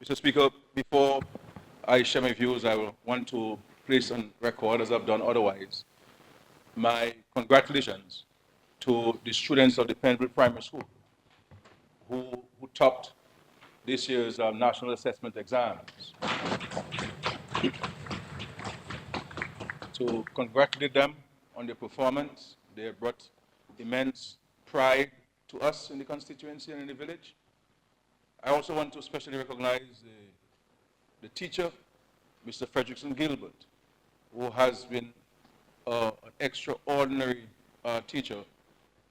Mr. Speaker, before I share my views, I will want to place on record, as I've done otherwise, my congratulations to the students of the Penville Primary School who topped this year's national assessment exams. To congratulate them on their performance. They have brought immense pride to us in the constituency and in the village. I also want to especially recognize the teacher, Mr. Frederickson Gilbert, who has been an extraordinary teacher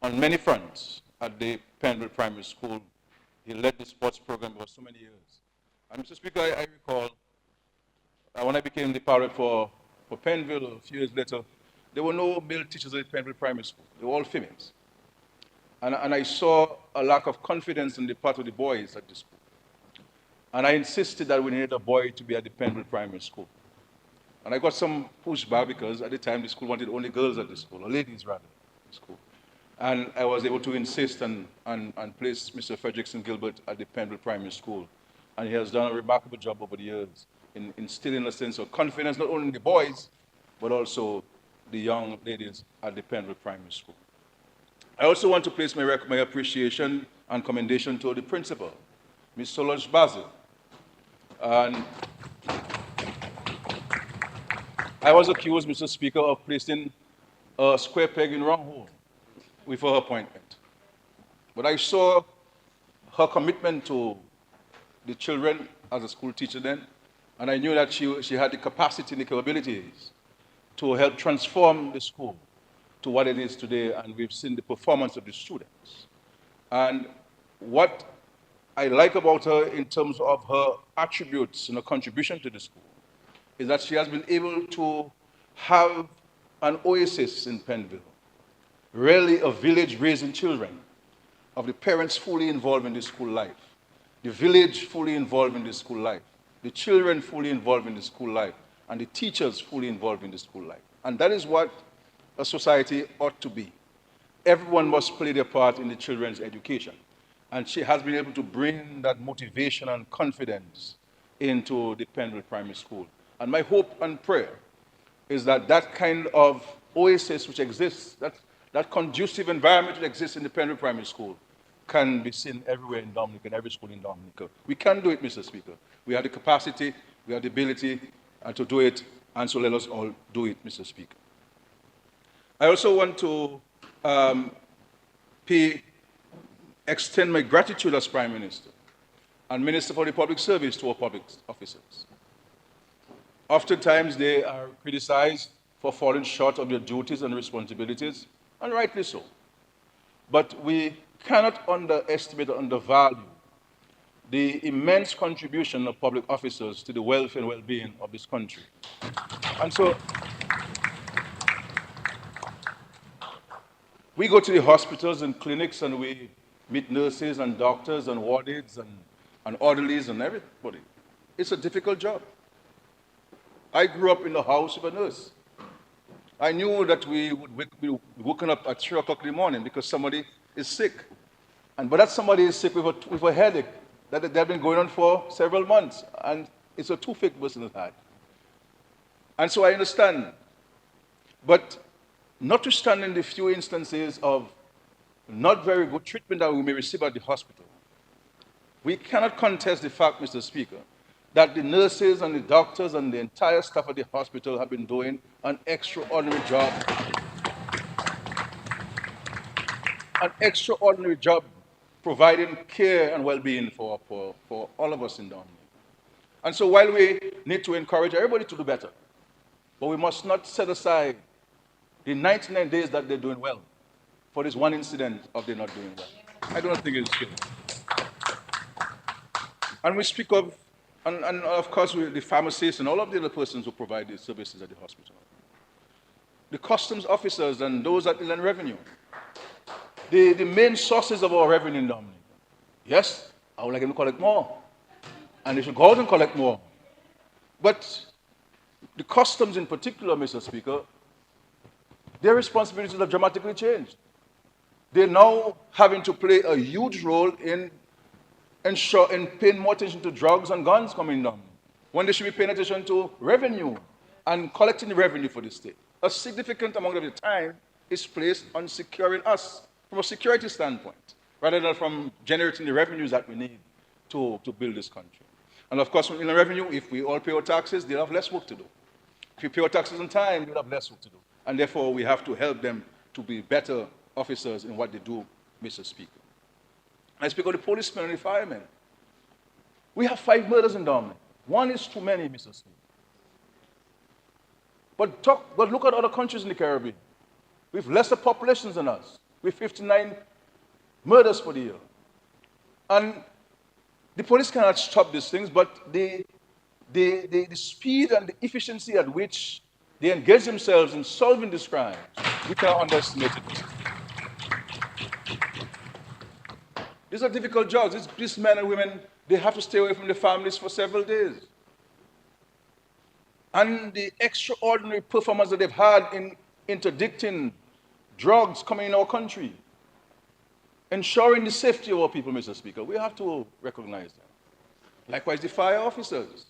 on many fronts at the Penville Primary School. He led the sports program for so many years. And Mr. Speaker, I recall when I became the parrot for Penville a few years later, there were no male teachers at Penville Primary School. They were all females. And I saw a lack of confidence on the part of the boys at the school. And I insisted that we needed a boy to be at the Penville Primary School. And I got some pushback because at the time the school wanted only girls at the school, or ladies rather, at the school. And I was able to insist and place Mr. Frederickson Gilbert at the Penville Primary School. And he has done a remarkable job over the years in instilling a sense of confidence, not only in the boys, but also the young ladies at the Penville Primary School. I also want to place my appreciation and commendation to the principal, Ms. Solange Basil. And I was accused, Mr. Speaker, of placing a square peg in the wrong hole with her appointment. But I saw her commitment to the children as a school teacher then, and I knew that she had the capacity and the capabilities to help transform the school to what it is today, and we've seen the performance of the students. And what I like about her in terms of her attributes and her contribution to the school is that she has been able to have an oasis in Penville, really a village raising children, of the parents fully involved in the school life, the village fully involved in the school life, the children fully involved in the school life, and the teachers fully involved in the school life. And that is what a society ought to be. Everyone must play their part in the children's education. And she has been able to bring that motivation and confidence into the Penville Primary School. And my hope and prayer is that that kind of oasis which exists, that conducive environment that exists in the Penville Primary School, can be seen everywhere in Dominica, in every school in Dominica. We can do it, Mr. Speaker. We have the capacity, we have the ability to do it, and so let us all do it, Mr. Speaker. I also want to extend my gratitude as Prime Minister and Minister for the Public Service to our public officers. Oftentimes they are criticized for falling short of their duties and responsibilities, and rightly so. But we cannot underestimate or undervalue the immense contribution of public officers to the welfare and well-being of this country. And so we go to the hospitals and clinics and we meet nurses and doctors and wardens and orderlies and everybody. It's a difficult job. I grew up in the house of a nurse. I knew that we would be woken up at 3 o'clock in the morning because somebody is sick. But that somebody is sick with a headache that they've been going on for several months. And it's a toothache person has had. And so I understand. But notwithstanding the few instances of not very good treatment that we may receive at the hospital, we cannot contest the fact, Mr. Speaker, that the nurses and the doctors and the entire staff at the hospital have been doing an extraordinary job. An extraordinary job providing care and well-being for all of us in Dominica. And so while we need to encourage everybody to do better, but we must not set aside the 99 days that they're doing well for this one incident of they're not doing well. I don't think it's good. And we speak of, and of course, the pharmacists and all of the other persons who provide these services at the hospital. The customs officers and those at Inland Revenue. The main sources of our revenue in Dominica. Yes, I would like them to collect more. And they should go out and collect more. But the customs in particular, Mr. Speaker, their responsibilities have dramatically changed. They're now having to play a huge role in and paying more attention to drugs and guns coming down, when they should be paying attention to revenue and collecting the revenue for the state. A significant amount of the time is placed on securing us from a security standpoint, rather than from generating the revenues that we need to build this country. And of course, in the revenue, if we all pay our taxes, they'll have less work to do. If we pay our taxes on time, they'll have less work to do. And therefore, we have to help them to be better officers in what they do, Mr. Speaker. I speak of the policemen and the firemen. We have 5 murders in Dominica. One is too many, Mr. Speaker. But look at other countries in the Caribbean. We have lesser populations than us. We have 59 murders for the year. And the police cannot stop these things, but the speed and the efficiency at which they engage themselves in solving these crimes, we cannot underestimate it. These are difficult jobs. These men and women, they have to stay away from their families for several days. And the extraordinary performance that they've had in interdicting drugs coming in our country, ensuring the safety of our people, Mr. Speaker, we have to recognize them. Likewise, the fire officers.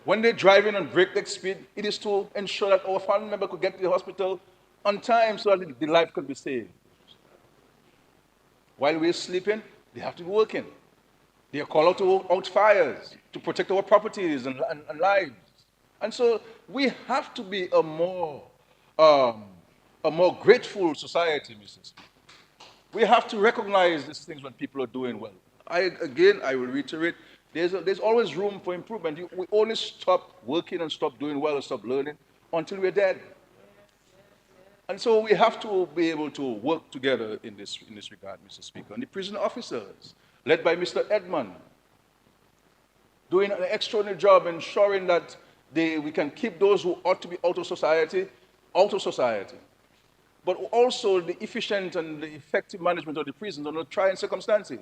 When they drive in on breakneck speed, it is to ensure that our family member could get to the hospital on time so that the life could be saved. While we're sleeping, they have to be working. They are called out to out fires, to protect our properties and lives. And so we have to be a more grateful society, Mr. Speaker. We have to recognize these things when people are doing well. I will reiterate, there's always room for improvement. We only stop working and stop doing well and stop learning until we're dead. And so we have to be able to work together in this regard, Mr. Speaker. And the prison officers, led by Mr. Edmund, doing an extraordinary job ensuring that we can keep those who ought to be out of society, but also the efficient and the effective management of the prisons under trying circumstances,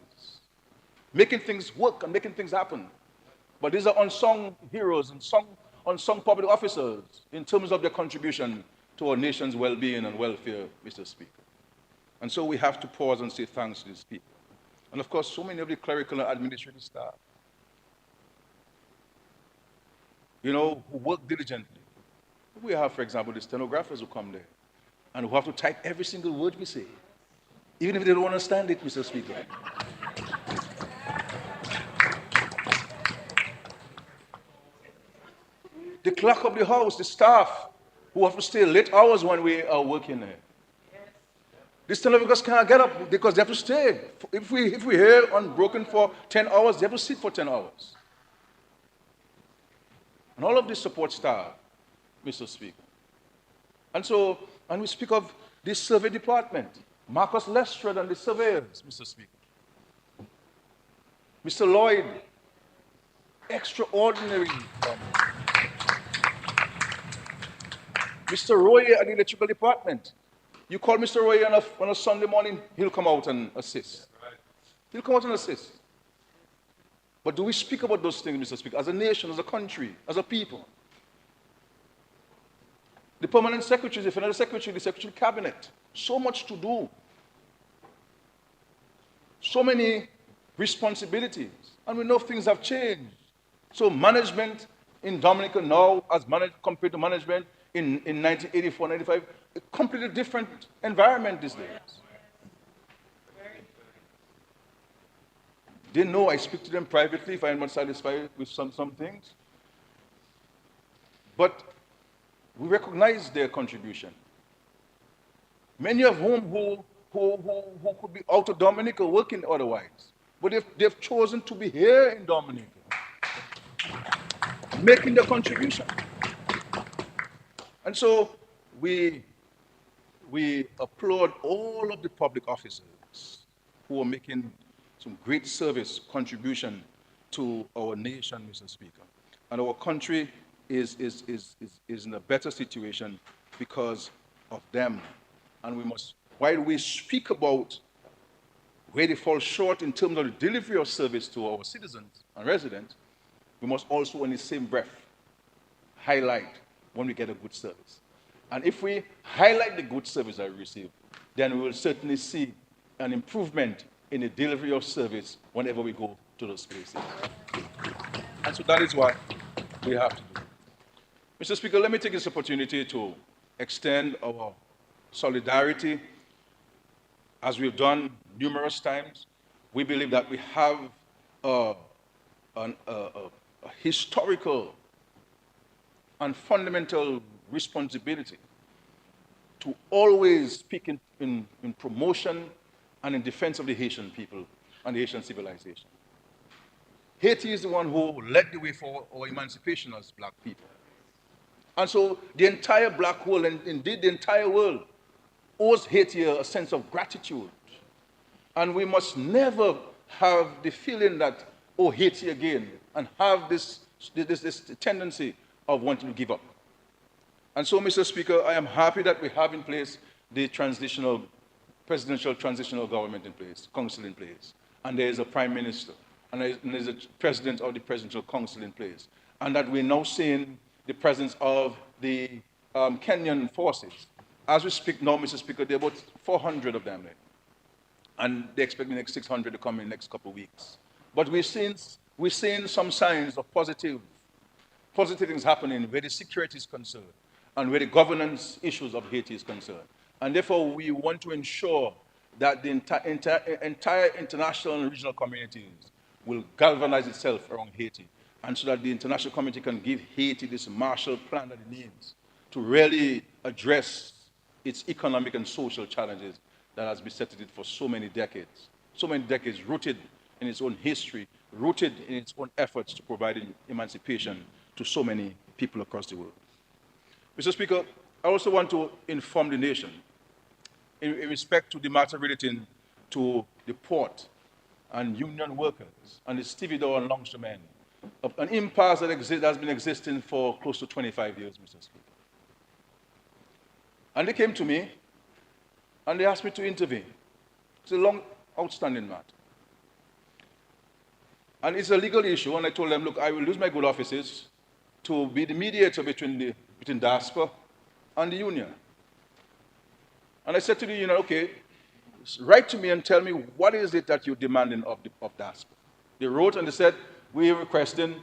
making things work and making things happen. But these are unsung heroes and unsung public officers in terms of their contribution to our nation's well-being and welfare, Mr. Speaker. And so we have to pause and say thanks to these people. And of course, so many of the clerical and administrative staff, who work diligently. We have, for example, the stenographers who come there and who have to type every single word we say, even if they don't understand it, Mr. Speaker. The clerk of the house, the staff, who have to stay late hours when we are working there. The stenographers can't get up because they have to stay. If we're here unbroken for 10 hours, they have to sit for 10 hours. And all of this support staff, Mr. Speaker. And we speak of this survey department, Marcus Lestrade and the surveyors, Mr. Speaker. Mr. Lloyd, extraordinary. Mr. Roy at the electrical department. You call Mr. Roy on a Sunday morning, he'll come out and assist. He'll come out and assist. But do we speak about those things, Mr. Speaker, as a nation, as a country, as a people? The permanent secretary, the financial secretary, the secretary cabinet, so much to do. So many responsibilities. And we know things have changed. So management in Dominica now, as compared to management in 1984, 95, a completely different environment these days. They know I speak to them privately if I am not satisfied with some things. But we recognize their contribution. Many of whom who could be out of Dominica working otherwise. But they've chosen to be here in Dominica, making their contribution. And so we applaud all of the public officers who are making some great service contribution to our nation, Mr. Speaker. And our country is in a better situation because of them. And we must, while we speak about where they fall short in terms of the delivery of service to our citizens and residents, we must also in the same breath highlight when we get a good service. And if we highlight the good service that we receive, then we will certainly see an improvement in the delivery of service whenever we go to those places. And so that is what we have to do. Mr. Speaker, let me take this opportunity to extend our solidarity, as we've done numerous times. We believe that we have a historical and fundamental responsibility to always speak in promotion and in defense of the Haitian people and the Haitian civilization. Haiti is the one who led the way for our emancipation as black people. And so the entire black world, and indeed the entire world, owes Haiti a sense of gratitude. And we must never have the feeling that, oh, Haiti again, and have this tendency of wanting to give up. And so, Mr. Speaker, I am happy that we have in place the presidential transitional government in place, council in place. And there is a prime minister, and there is a president of the presidential council in place. And that we're now seeing the presence of the Kenyan forces. As we speak now, Mr. Speaker, there are about 400 of them there. And they expect the next 600 to come in the next couple of weeks. But we're seeing some signs of positive things happening where the security is concerned and where the governance issues of Haiti is concerned. And therefore, we want to ensure that the entire international and regional communities will galvanize itself around Haiti, and so that the international community can give Haiti this Marshall Plan that it needs to really address its economic and social challenges that has besetted it for so many decades, rooted in its own history, rooted in its own efforts to provide emancipation to so many people across the world. Mr. Speaker, I also want to inform the nation in respect to the matter relating to the port and union workers and the stevedore and longshoremen, of an impasse that has been existing for close to 25 years, Mr. Speaker. And they came to me and they asked me to intervene. It's a long, outstanding matter. And it's a legal issue, and I told them, look, I will use my good offices to be the mediator between diaspora and the union. And I said to the union, okay, write to me and tell me what is it that you're demanding of diaspora. They wrote and they said, we're requesting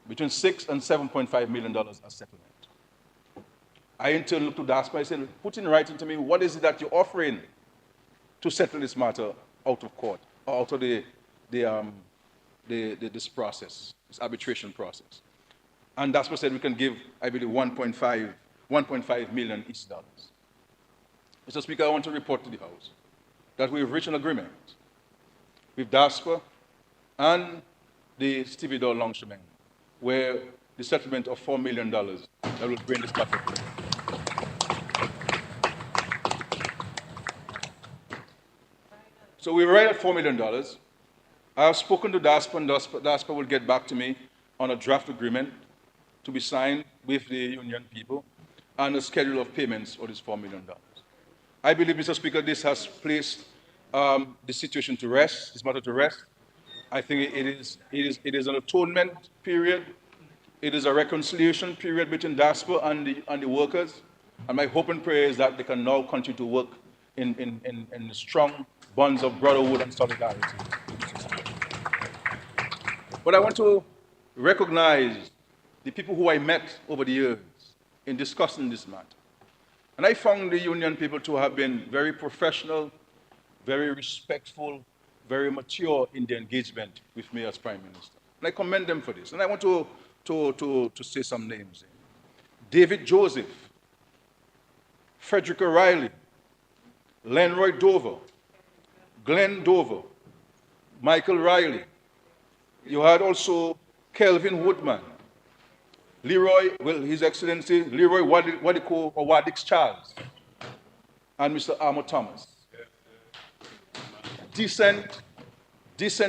between $6 and $7.5 million as settlement. I in turn looked to diaspora, I said, put in writing to me, what is it that you're offering to settle this matter out of court, or out of this process, this arbitration process. And diaspora said we can give, I believe, 1.5 million each dollars. Mr. Speaker, I want to report to the House that we've reached an agreement with diaspora and the stevedore longshoremen, where the settlement of $4 million that will bring this matter. So we're right at $4 million. I have spoken to diaspora, and diaspora will get back to me on a draft agreement to be signed with the union people and a schedule of payments for this $4 million. I believe, Mr. Speaker, this has placed the situation to rest, this matter to rest. I think it is an atonement period. It is a reconciliation period between diaspora and the workers. And my hope and prayer is that they can now continue to work in strong bonds of brotherhood and solidarity. But I want to recognize the people who I met over the years in discussing this matter. And I found the union people to have been very professional, very respectful, very mature in their engagement with me as Prime Minister. And I commend them for this. And I want to say some names. David Joseph, Frederick O'Reilly, Lenroy Dover, Glenn Dover, Michael Riley. You had also Kelvin Woodman, Leroy, well, His Excellency, Leroy Wadiko or Wadix Charles, and Mr. Armour Thomas. Decent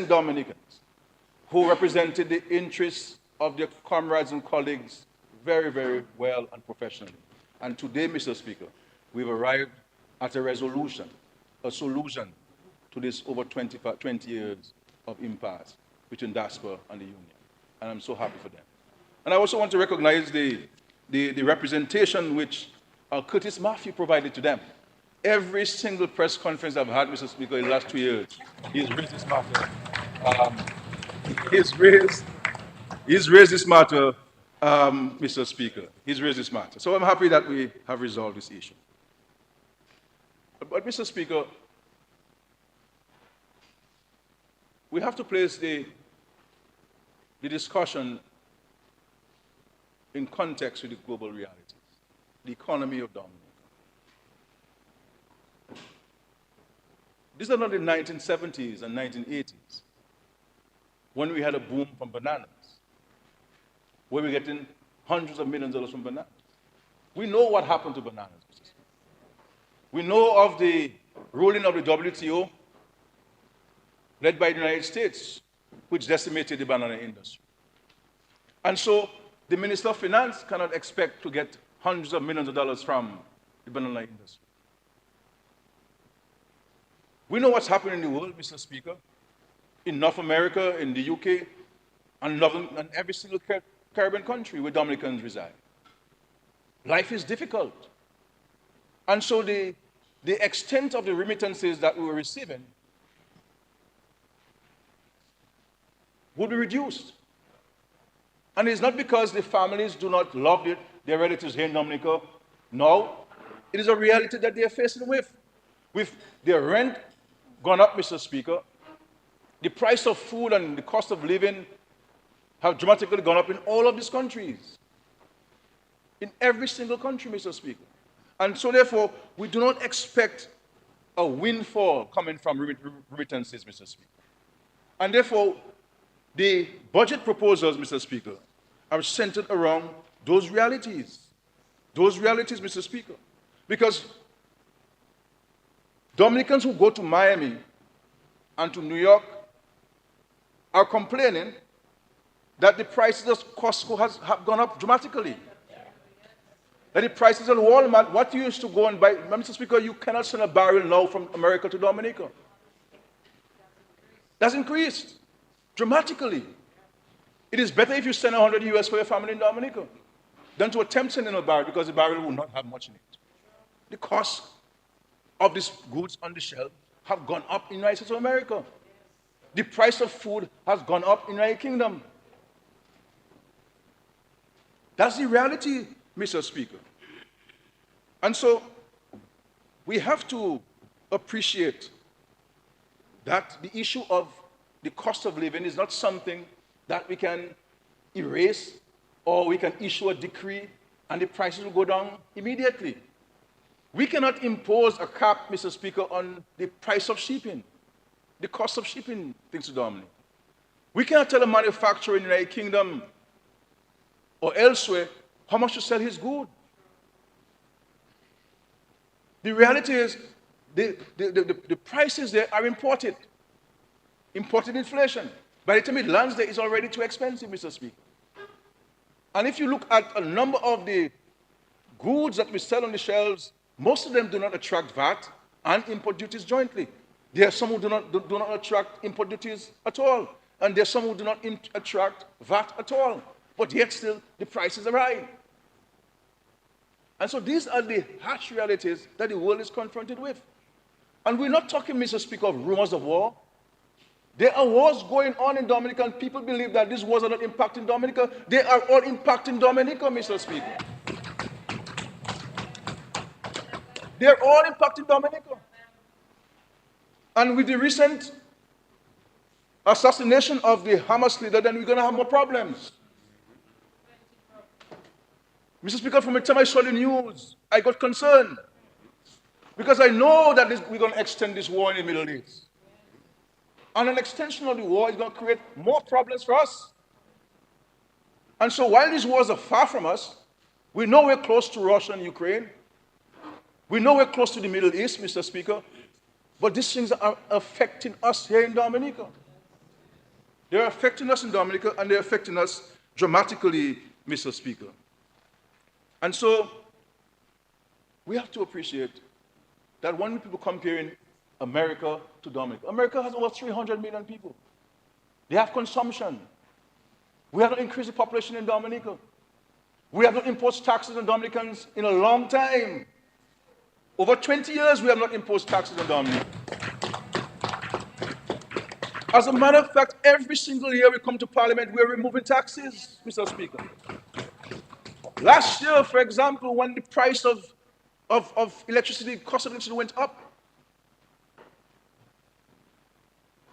Dominicans who represented the interests of their comrades and colleagues very, very well and professionally. And today, Mr. Speaker, we've arrived at a solution to this over 20 years of impasse between diaspora and the union. And I'm so happy for them. And I also want to recognize the representation which Curtis Matthew provided to them, every single press conference I've had, Mr. Speaker, in the last 2 years, he's raised this matter. Um, he's raised this matter, Mr. Speaker. He's raised this matter. So I'm happy that we have resolved this issue. But Mr. Speaker, we have to place the discussion in context with the global realities, the economy of Dominica. These are not the 1970s and 1980s, when we had a boom from bananas, where we're getting hundreds of millions of dollars from bananas. We know what happened to bananas. We know of the ruling of the WTO, led by the United States, which decimated the banana industry. And so the Minister of Finance cannot expect to get hundreds of millions of dollars from the banana industry. We know what's happening in the world, Mr. Speaker, in North America, in the UK, and every single Caribbean country where Dominicans reside. Life is difficult. And so the extent of the remittances that we were receiving would be reduced. And it's not because the families do not love their relatives here in Dominica. No, it is a reality that they are facing with. With their rent gone up, Mr. Speaker, the price of food and the cost of living have dramatically gone up in all of these countries. In every single country, Mr. Speaker. And so therefore, we do not expect a windfall coming from remittances, Mr. Speaker. And therefore, the budget proposals, Mr. Speaker, are centered around those realities. Those realities, Mr. Speaker. Because Dominicans who go to Miami and to New York are complaining that the prices of Costco have gone up dramatically. That the prices at Walmart, what you used to go and buy, Mr. Speaker, you cannot send a barrel now from America to Dominica. That's increased dramatically. It is better if you send 100 US for your family in Dominica than to attempt sending a barrel, because the barrel will not have much in it. The cost of these goods on the shelf have gone up in the United States of America. The price of food has gone up in the United Kingdom. That's the reality, Mr. Speaker. And so we have to appreciate that the issue of the cost of living is not something that we can erase, or we can issue a decree and the prices will go down immediately. We cannot impose a cap, Mr. Speaker, on the price of shipping, the cost of shipping things to Dominica. We cannot tell a manufacturer in the United Kingdom or elsewhere how much to sell his good. The reality is the prices there are imported inflation. By the time it lands there, it's already too expensive, Mr. Speaker. And if you look at a number of the goods that we sell on the shelves, most of them do not attract VAT and import duties jointly. There are some who do not attract import duties at all. And there are some who do not attract VAT at all. But yet still, the prices are high. And so these are the harsh realities that the world is confronted with. And we're not talking, Mr. Speaker, of rumors of war. There are wars going on in Dominica, and people believe that these wars are not impacting Dominica. They are all impacting Dominica, Mr. Speaker. They are all impacting Dominica. And with the recent assassination of the Hamas leader, then we're going to have more problems. Mr. Speaker, from the time I saw the news, I got concerned. Because I know that we're going to extend this war in the Middle East. And an extension of the war is going to create more problems for us. And so while these wars are far from us, we know we're close to Russia and Ukraine. We know we're close to the Middle East, Mr. Speaker. But these things are affecting us here in Dominica. They're affecting us in Dominica, and they're affecting us dramatically, Mr. Speaker. And so we have to appreciate that when people comparing America to Dominica, America has over 300 million people. They have consumption. We have not increased the population in Dominica. We have not imposed taxes on Dominicans in a long time. Over 20 years, we have not imposed taxes on Dominica. As a matter of fact, every single year we come to Parliament, we're removing taxes, Mr. Speaker. Last year, for example, when the price of electricity, cost of electricity went up,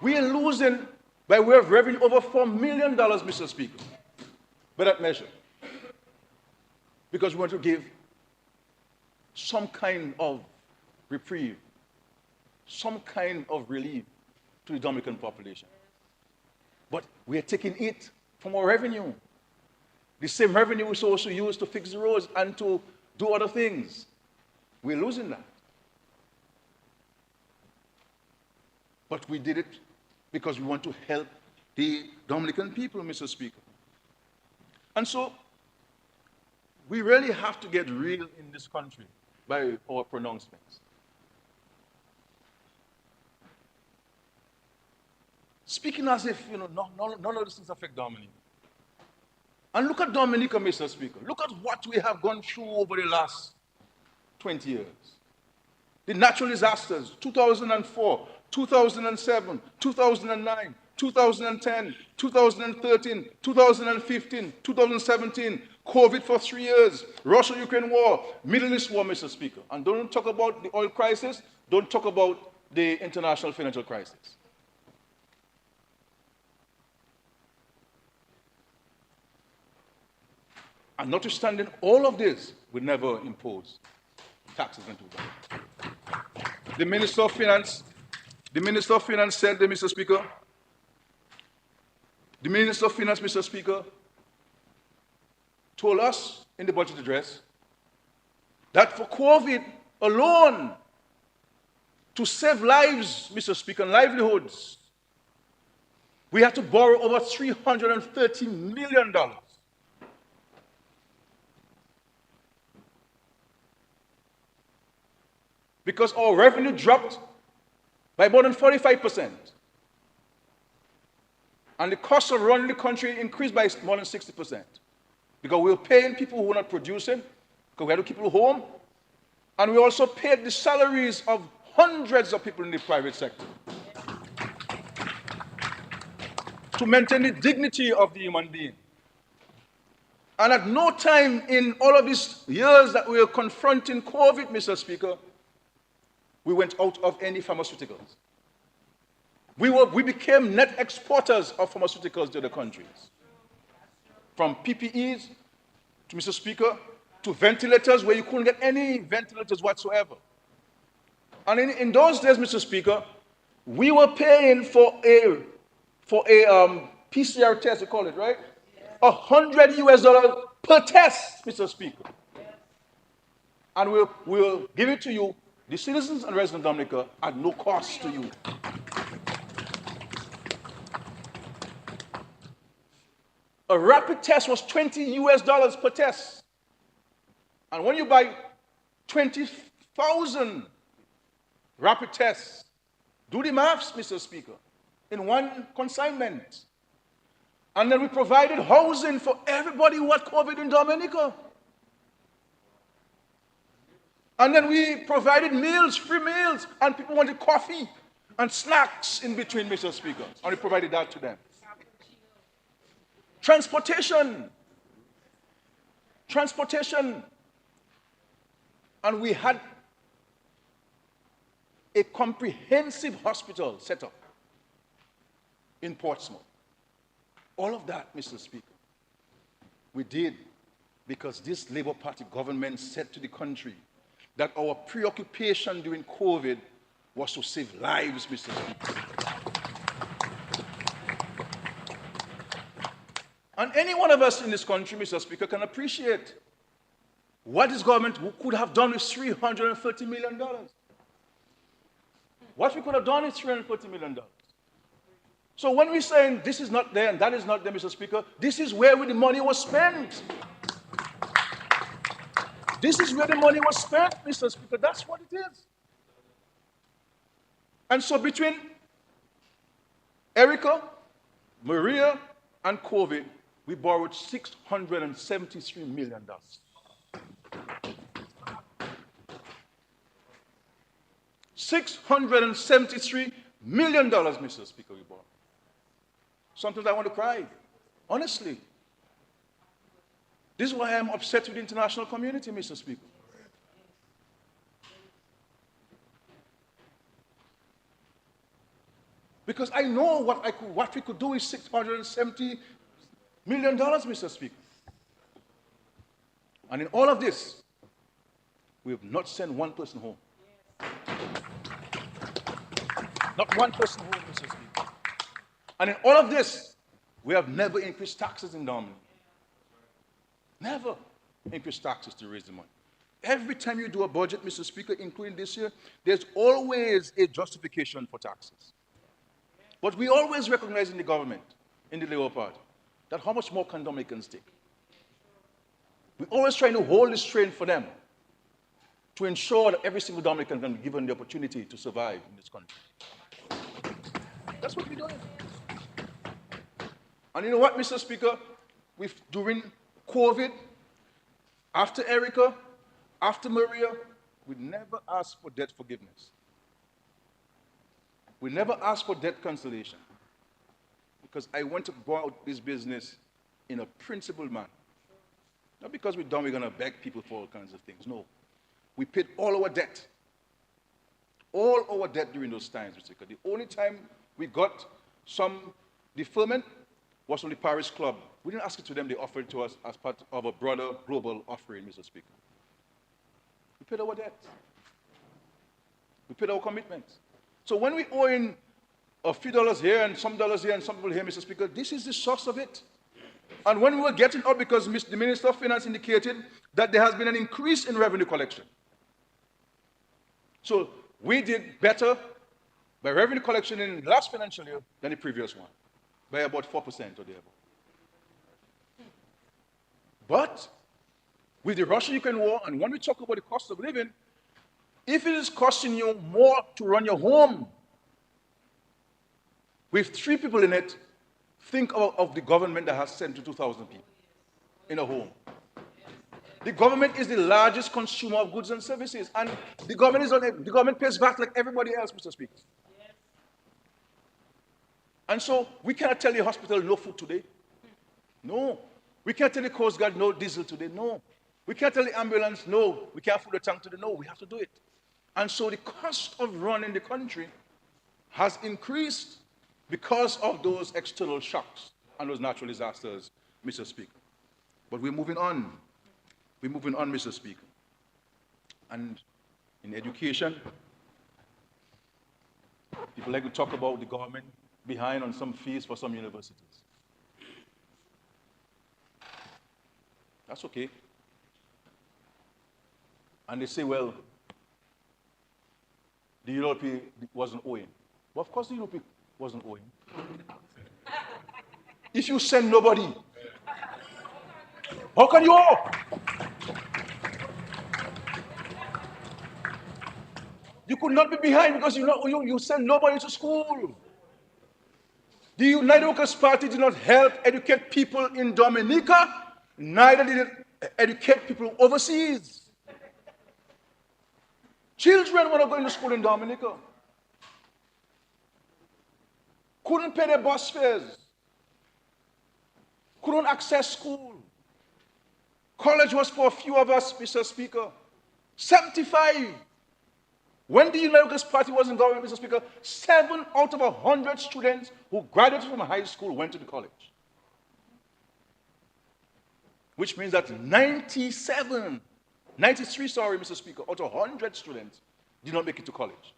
we are losing, by way of revenue, over $4 million, Mr. Speaker, by that measure. Because we want to give some kind of reprieve, some kind of relief to the Dominican population. But we are taking it from our revenue. The same revenue we also use to fix the roads and to do other things. We're losing that. But we did it because we want to help the Dominican people, Mr. Speaker. And so, we really have to get real in this country by our pronouncements. Speaking as if, none of these things affect Dominica. And look at Dominica, Mr. Speaker. Look at what we have gone through over the last 20 years. The natural disasters, 2004, 2007, 2009, 2010, 2013, 2015, 2017, COVID for 3 years, Russia-Ukraine war, Middle East war, Mr. Speaker. And don't talk about the oil crisis, don't talk about the international financial crisis. And notwithstanding all of this, we never impose taxes into that. The Minister of Finance said, Mr. Speaker, the Minister of Finance, Mr. Speaker, told us in the budget address that for COVID alone, to save lives, Mr. Speaker, and livelihoods, we have to borrow over $330 million. Because our revenue dropped by more than 45%. And the cost of running the country increased by more than 60%. Because we were paying people who were not producing, because we had to keep people home. And we also paid the salaries of hundreds of people in the private sector to maintain the dignity of the human being. And at no time in all of these years that we were confronting COVID, Mr. Speaker, we went out of any pharmaceuticals. We became net exporters of pharmaceuticals to other countries. From PPEs, to Mr. Speaker, to ventilators where you couldn't get any ventilators whatsoever. And in those days, Mr. Speaker, we were paying for a PCR test, you call it, right? $100 US per test, Mr. Speaker. And we'll give it to you, the citizens and residents of Dominica, at no cost to you. A rapid test was $20 US per test. And when you buy 20,000 rapid tests, do the maths, Mr. Speaker, in one consignment. And then we provided housing for everybody who had COVID in Dominica. And then we provided meals, free meals, and people wanted coffee and snacks in between, Mr. Speaker. And we provided that to them. Transportation. And we had a comprehensive hospital set up in Portsmouth. All of that, Mr. Speaker, we did because this Labour Party government said to the country that our preoccupation during COVID was to save lives, Mr. Speaker. And any one of us in this country, Mr. Speaker, can appreciate what this government could have done with $330 million. What we could have done with $330 million. So when we're saying this is not there and that is not there, Mr. Speaker, this is where the money was spent. This is where the money was spent, Mr. Speaker. That's what it is. And so between Erica, Maria, and COVID, we borrowed $673 million. $673 million, Mr. Speaker, we borrowed. Sometimes I want to cry, honestly. This is why I'm upset with the international community, Mr. Speaker. Because I know what we could do with $670 million, Mr. Speaker. And in all of this, we have not sent one person home. Not one person home, Mr. Speaker. And in all of this, we have never increased taxes in Dominica. Never increased taxes to raise the money. Every time you do a budget, Mr. Speaker, including this year, there's always a justification for taxes. But we always recognize in the government, in the Labour Party, that how much more can Dominicans take? We're always trying to hold this train for them to ensure that every single Dominican can be given the opportunity to survive in this country. That's what we're doing. And you know what, Mr. Speaker? During COVID, after Erica, after Maria, we never asked for debt forgiveness. We never asked for debt cancellation. Because I want to go out this business in a principled manner. Not because we're done, we're going to beg people for all kinds of things. No. We paid all our debt. All our debt during those times, Mr. Speaker. The only time we got some deferment was from the Paris Club. We didn't ask it to them, they offered it to us as part of a broader global offering, Mr. Speaker. We paid our debt. We paid our commitments. So when we owe in a few dollars here and some dollars here and some people here, Mr. Speaker, this is the source of it. And when we were getting up, because the Minister of Finance indicated that there has been an increase in revenue collection. So we did better by revenue collection in the last financial year than the previous one, by about 4% or thereabout. But with the Russia-Ukraine war, and when we talk about the cost of living, if it is costing you more to run your home with 3 people in it, think of the government that has sent to 2,000 people in a home. The government is the largest consumer of goods and services, and the government pays back like everybody else, Mr. Speaker. And so we cannot tell the hospital no food today. No. We can't tell the Coast Guard no diesel today. No. We can't tell the ambulance no, we can't fill the tank today. No, we have to do it. And so the cost of running the country has increased because of those external shocks and those natural disasters, Mr. Speaker. But we're moving on. We're moving on, Mr. Speaker. And in education, people like to talk about the government behind on some fees for some universities. That's okay. And they say, well, the ULP wasn't owing. Well, of course the ULP wasn't owing. If you send nobody, how can you owe? You could not be behind because you send nobody to school. The United Workers' Party did not help educate people in Dominica, neither did it educate people overseas. Children were not going to school in Dominica. Couldn't pay their bus fares. Couldn't access school. College was for a few of us, Mr. Speaker. 75. When the United Workers' Party was in government, Mr. Speaker, 7 out of 100 students who graduated from high school went to the college. Which means that 93, Mr. Speaker, out of 100 students did not make it to college.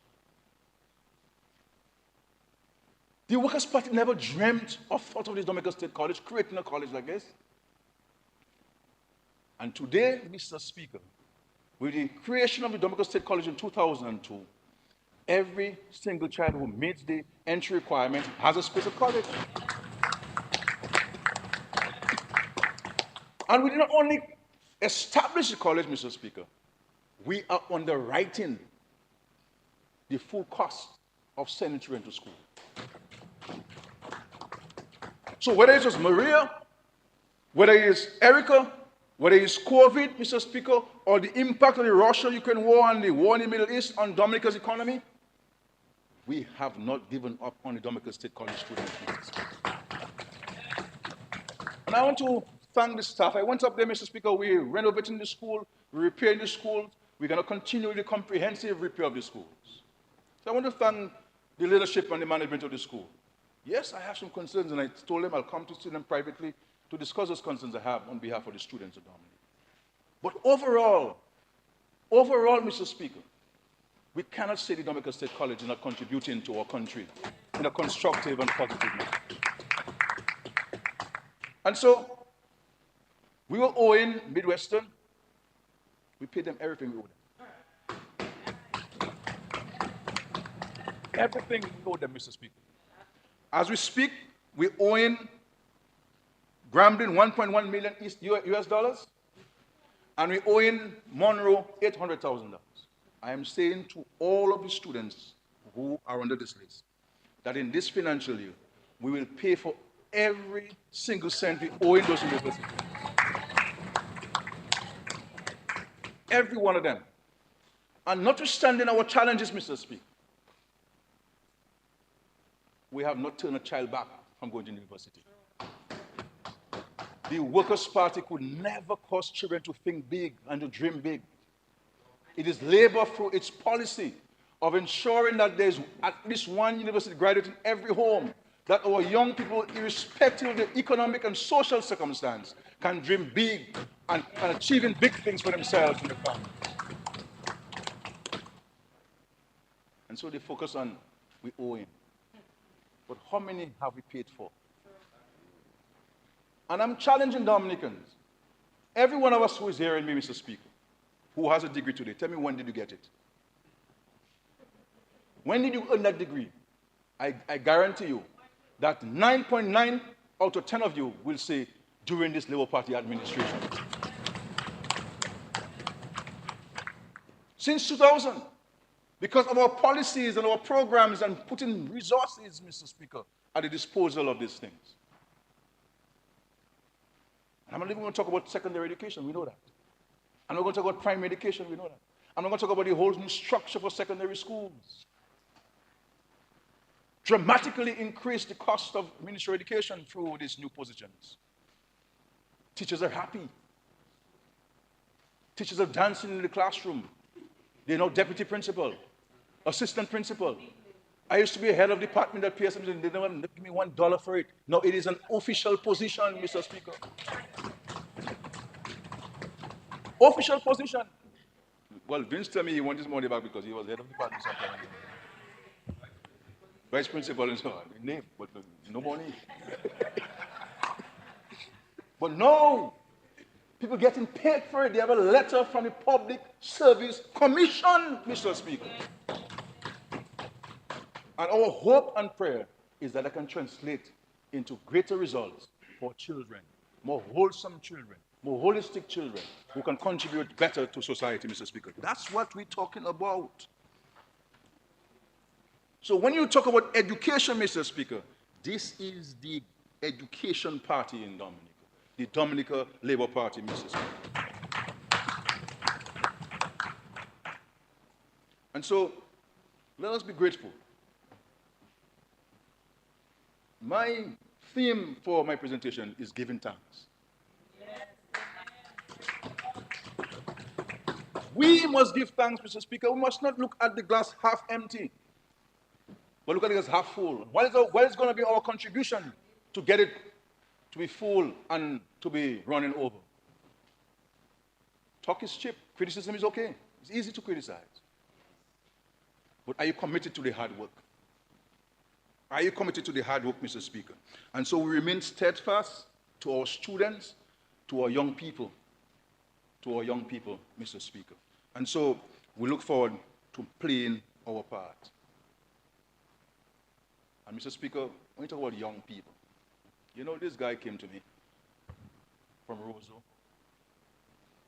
The Workers' Party never dreamt or thought of this Dominica State College, creating a college like this. And today, Mr. Speaker, with the creation of the Dominica State College in 2002, every single child who meets the entry requirement has a space at college. And we did not only establish the college, Mr. Speaker, we are underwriting the full cost of sending children to school. So whether it was Maria, whether it is Erica, whether it's COVID, Mr. Speaker, or the impact of the Russia-Ukraine war and the war in the Middle East on Dominica's economy, we have not given up on the Dominica State College students. Mr. Speaker. And I want to thank the staff. I went up there, Mr. Speaker, we're renovating the school, we're repairing the schools, we're going to continue the comprehensive repair of the schools. So I want to thank the leadership and the management of the school. Yes, I have some concerns, and I told them I'll come to see them privately to discuss those concerns I have on behalf of the students of Dominica. But overall, Mr. Speaker, we cannot say the Dominica State College is not contributing to our country in a constructive and positive manner. And so, we were owing Midwestern, we paid them everything we owed them. Everything we owed them, Mr. Speaker. As we speak, we're owing Grambling 1.1 million US dollars, and we're owing Monroe $800,000. I am saying to all of the students who are under this list that in this financial year, we will pay for every single cent we owe in those universities. Every one of them. And notwithstanding our challenges, Mr. Speaker, we have not turned a child back from going to university. The Workers' Party could never cause children to think big and to dream big. It is labor through its policy of ensuring that there's at least one university graduate in every home, that our young people, irrespective of their economic and social circumstance, can dream big and achieving big things for themselves and their families. And so they focus on we owing. But how many have we paid for? And I'm challenging Dominicans. Every one of us who is hearing me, Mr. Speaker, who has a degree today, tell me, when did you get it? When did you earn that degree? I guarantee you that 9.9 out of 10 of you will say during this Labour Party administration. Since 2000, because of our policies and our programs and putting resources, Mr. Speaker, at the disposal of these things. And I'm not even going to talk about secondary education, we know that. I'm not going to talk about primary education, we know that. I'm not going to talk about the whole new structure for secondary schools. Dramatically increase the cost of ministerial education through these new positions. Teachers are happy. Teachers are dancing in the classroom. They're now deputy principal, assistant principal. I used to be a head of department at PSM, and they never give me $1 for it. No, it is an official position, Mr. Speaker. Official position. Well, Vince told me he wants his money back because he was head of department sometime. Vice principal and so on. Name, but no money. But no, people getting paid for it. They have a letter from the Public Service Commission, Mr. Speaker. And our hope and prayer is that I can translate into greater results for children, more wholesome children, more holistic children who can contribute better to society, Mr. Speaker. That's what we're talking about. So when you talk about education, Mr. Speaker, this is the education party in Dominica, the Dominica Labour Party, Mr. Speaker. And so let us be grateful. My theme for my presentation is giving thanks. We must give thanks, Mr. Speaker. We must not look at the glass half empty, but look at it as half full. What is going to be our contribution to get it to be full and to be running over? Talk is cheap. Criticism is okay. It's easy to criticize. But are you committed to the hard work? Are you committed to the hard work, Mr. Speaker? And so we remain steadfast to our students, to our young people, Mr. Speaker. And so we look forward to playing our part. And Mr. Speaker, when you talk about young people, you know, this guy came to me from Roosevelt.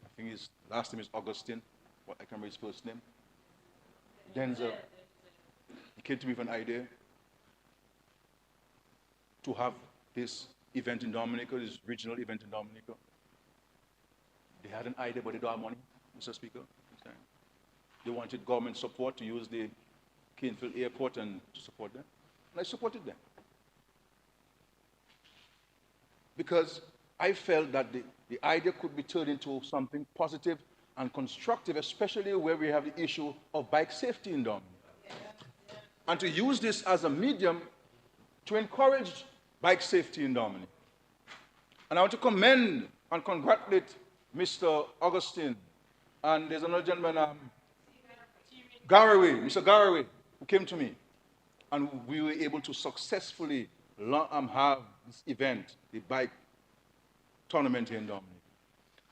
I think his last name is Augustine. I can't remember his first name. Denzel. He came to me with an idea to have this event in Dominica, this regional event in Dominica. They had an idea, but they don't have money, Mr. Speaker. They wanted government support to use the Canefield Airport and to support them. And I supported them. Because I felt that the idea could be turned into something positive and constructive, especially where we have the issue of bike safety in Dominica. And to use this as a medium to encourage bike safety in Dominica. And I want to commend and congratulate Mr. Augustine, and there's another gentleman, Mr. Garraway, who came to me, and we were able to successfully have this event, the bike tournament here in Dominica.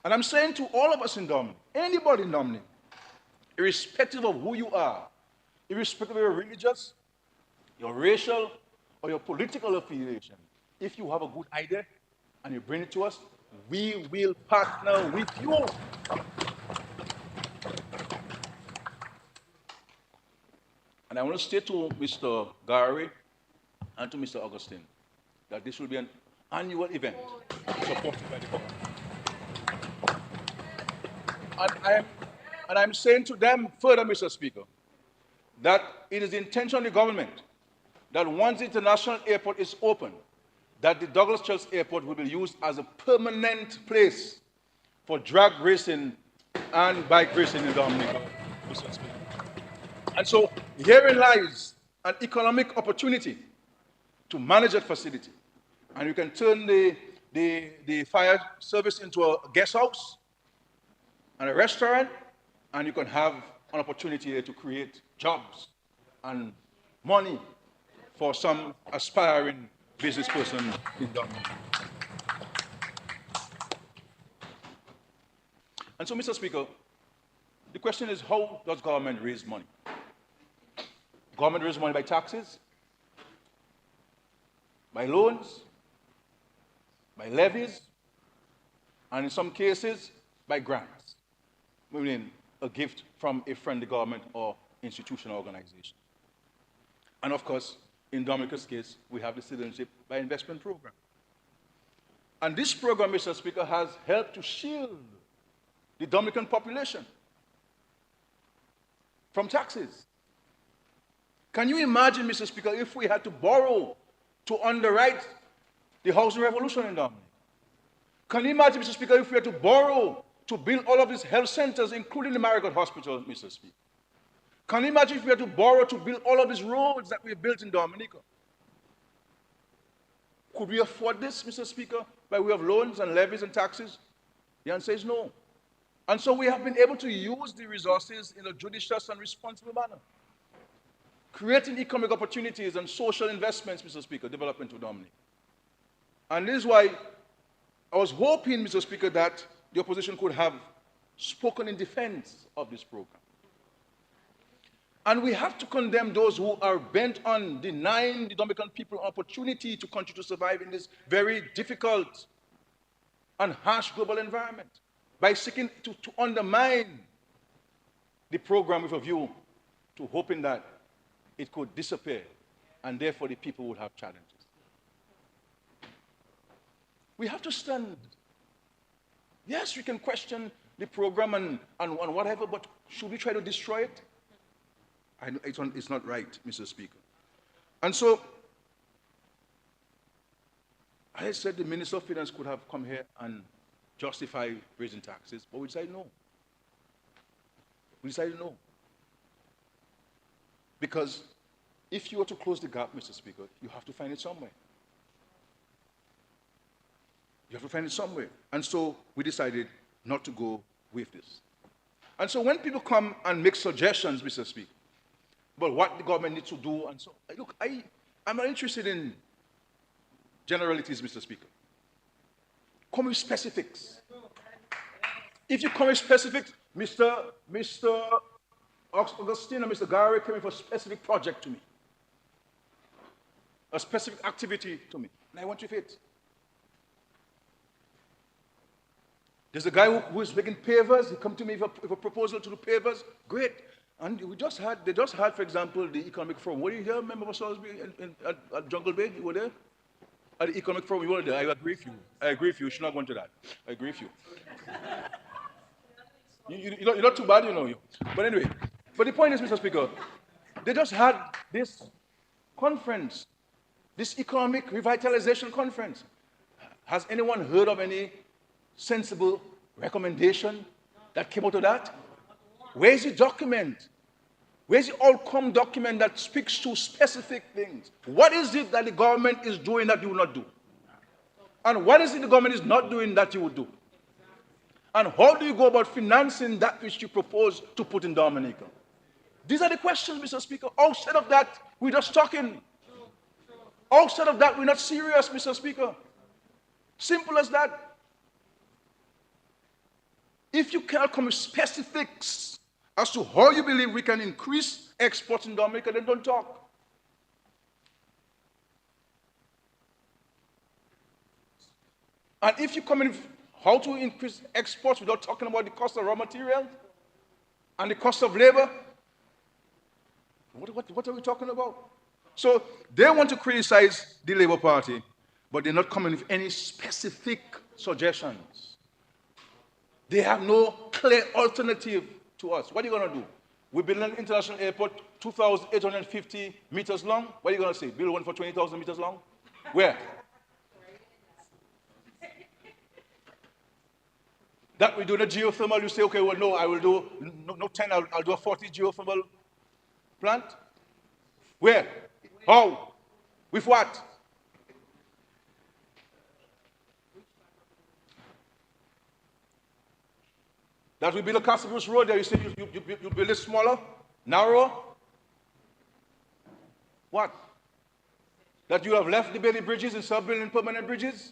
And I'm saying to all of us in Dominica, anybody in Dominica, irrespective of who you are, irrespective of your religious, your racial, or your political affiliation, if you have a good idea and you bring it to us, we will partner with you. And I want to state to Mr. Gary and to Mr. Augustine that this will be an annual event supported by the government. And I'm saying to them further, Mr. Speaker, that it is the intention of the government that once the international airport is open, that the Douglas Church Airport will be used as a permanent place for drag racing and bike racing in Dominica, Mr. Speaker. And so herein lies an economic opportunity to manage that facility. And you can turn the fire service into a guest house and a restaurant, and you can have an opportunity there to create jobs and money for some aspiring business person in Dominica. And so, Mr. Speaker, the question is, how does government raise money? Government raises money by taxes, by loans, by levies, and in some cases, by grants, meaning a gift from a friendly government or institutional organization. And of course, in Dominica's case, we have the citizenship by investment program. And this program, Mr. Speaker, has helped to shield the Dominican population from taxes. Can you imagine, Mr. Speaker, if we had to borrow to underwrite the housing revolution in Dominica? Can you imagine, Mr. Speaker, if we had to borrow to build all of these health centers, including the Marigot Hospital, Mr. Speaker? Can you imagine if we had to borrow to build all of these roads that we built in Dominica? Could we afford this, Mr. Speaker, by way of loans and levies and taxes? The answer is no. And so we have been able to use the resources in a judicious and responsible manner, creating economic opportunities and social investments, Mr. Speaker, development to Dominica. And this is why I was hoping, Mr. Speaker, that the opposition could have spoken in defense of this program. And we have to condemn those who are bent on denying the Dominican people an opportunity to continue to survive in this very difficult and harsh global environment by seeking to undermine the program with a view to hoping that it could disappear, and therefore the people would have challenges. We have to stand. Yes, we can question the program and whatever, but should we try to destroy it? It's not right, Mr. Speaker. And so, I said the Minister of Finance could have come here and justify raising taxes, but we decided no. We decided no. Because if you were to close the gap, Mr. Speaker, you have to find it somewhere. You have to find it somewhere. And so we decided not to go with this. And so when people come and make suggestions, Mr. Speaker, about what the government needs to do, and so, look, I'm not interested in generalities, Mr. Speaker. Come with specifics. If you come with specifics, Mr. Augustine and Mr. Gary came with a specific project to me, a specific activity to me, and I went with it. There's a guy who is making pavers. He come to me with a proposal to do pavers. Great. And they just had, for example, the economic forum. Were you here? Remember Salisbury at Jungle Bay? You were there? At the economic forum, you were there. I agree with you. I agree with you. You should not go into that. I agree with you. You're not too bad, you know. But anyway, but the point is, Mr. Speaker, They just had this conference, this economic revitalization conference. Has anyone heard of any sensible recommendation that came out of that? Where's the document? Where's the outcome document that speaks to specific things? What is it that the government is doing that you will not do? And what is it the government is not doing that you will do? And how do you go about financing that which you propose to put in Dominica? These are the questions, Mr. Speaker. Outside of that, we're just talking. Outside of that, we're not serious, Mr. Speaker. Simple as that. If you cannot come with specifics as to how you believe we can increase exports in Dominica, then don't talk. And if you come in how to increase exports without talking about the cost of raw materials and the cost of labor, what are we talking about? So they want to criticize the Labour Party, but they're not coming with any specific suggestions. They have no clear alternative to us. What are you going to do? We build an international airport 2,850 meters long. What are you going to say? Build one for 20,000 meters long? Where? That we do the geothermal, you say, okay, well, no, I will do, no 10, I'll do a 40 geothermal plant. Where? How? With what? That we build a Castle Bruce Road there, you say you build it smaller, narrower? What? That you have left the Bailey bridges instead of building permanent bridges?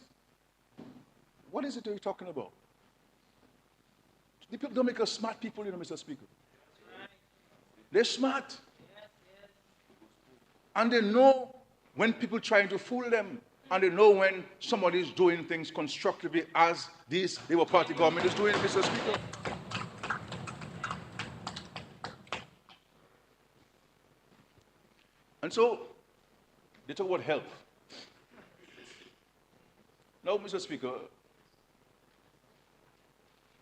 What is it that you're talking about? The people don't make us smart people, you know, Mr. Speaker. They're smart. And they know when people trying to fool them, and they know when somebody is doing things constructively as this Labour Party government is doing, Mr. Speaker. And so, they talk about health. Now, Mr. Speaker,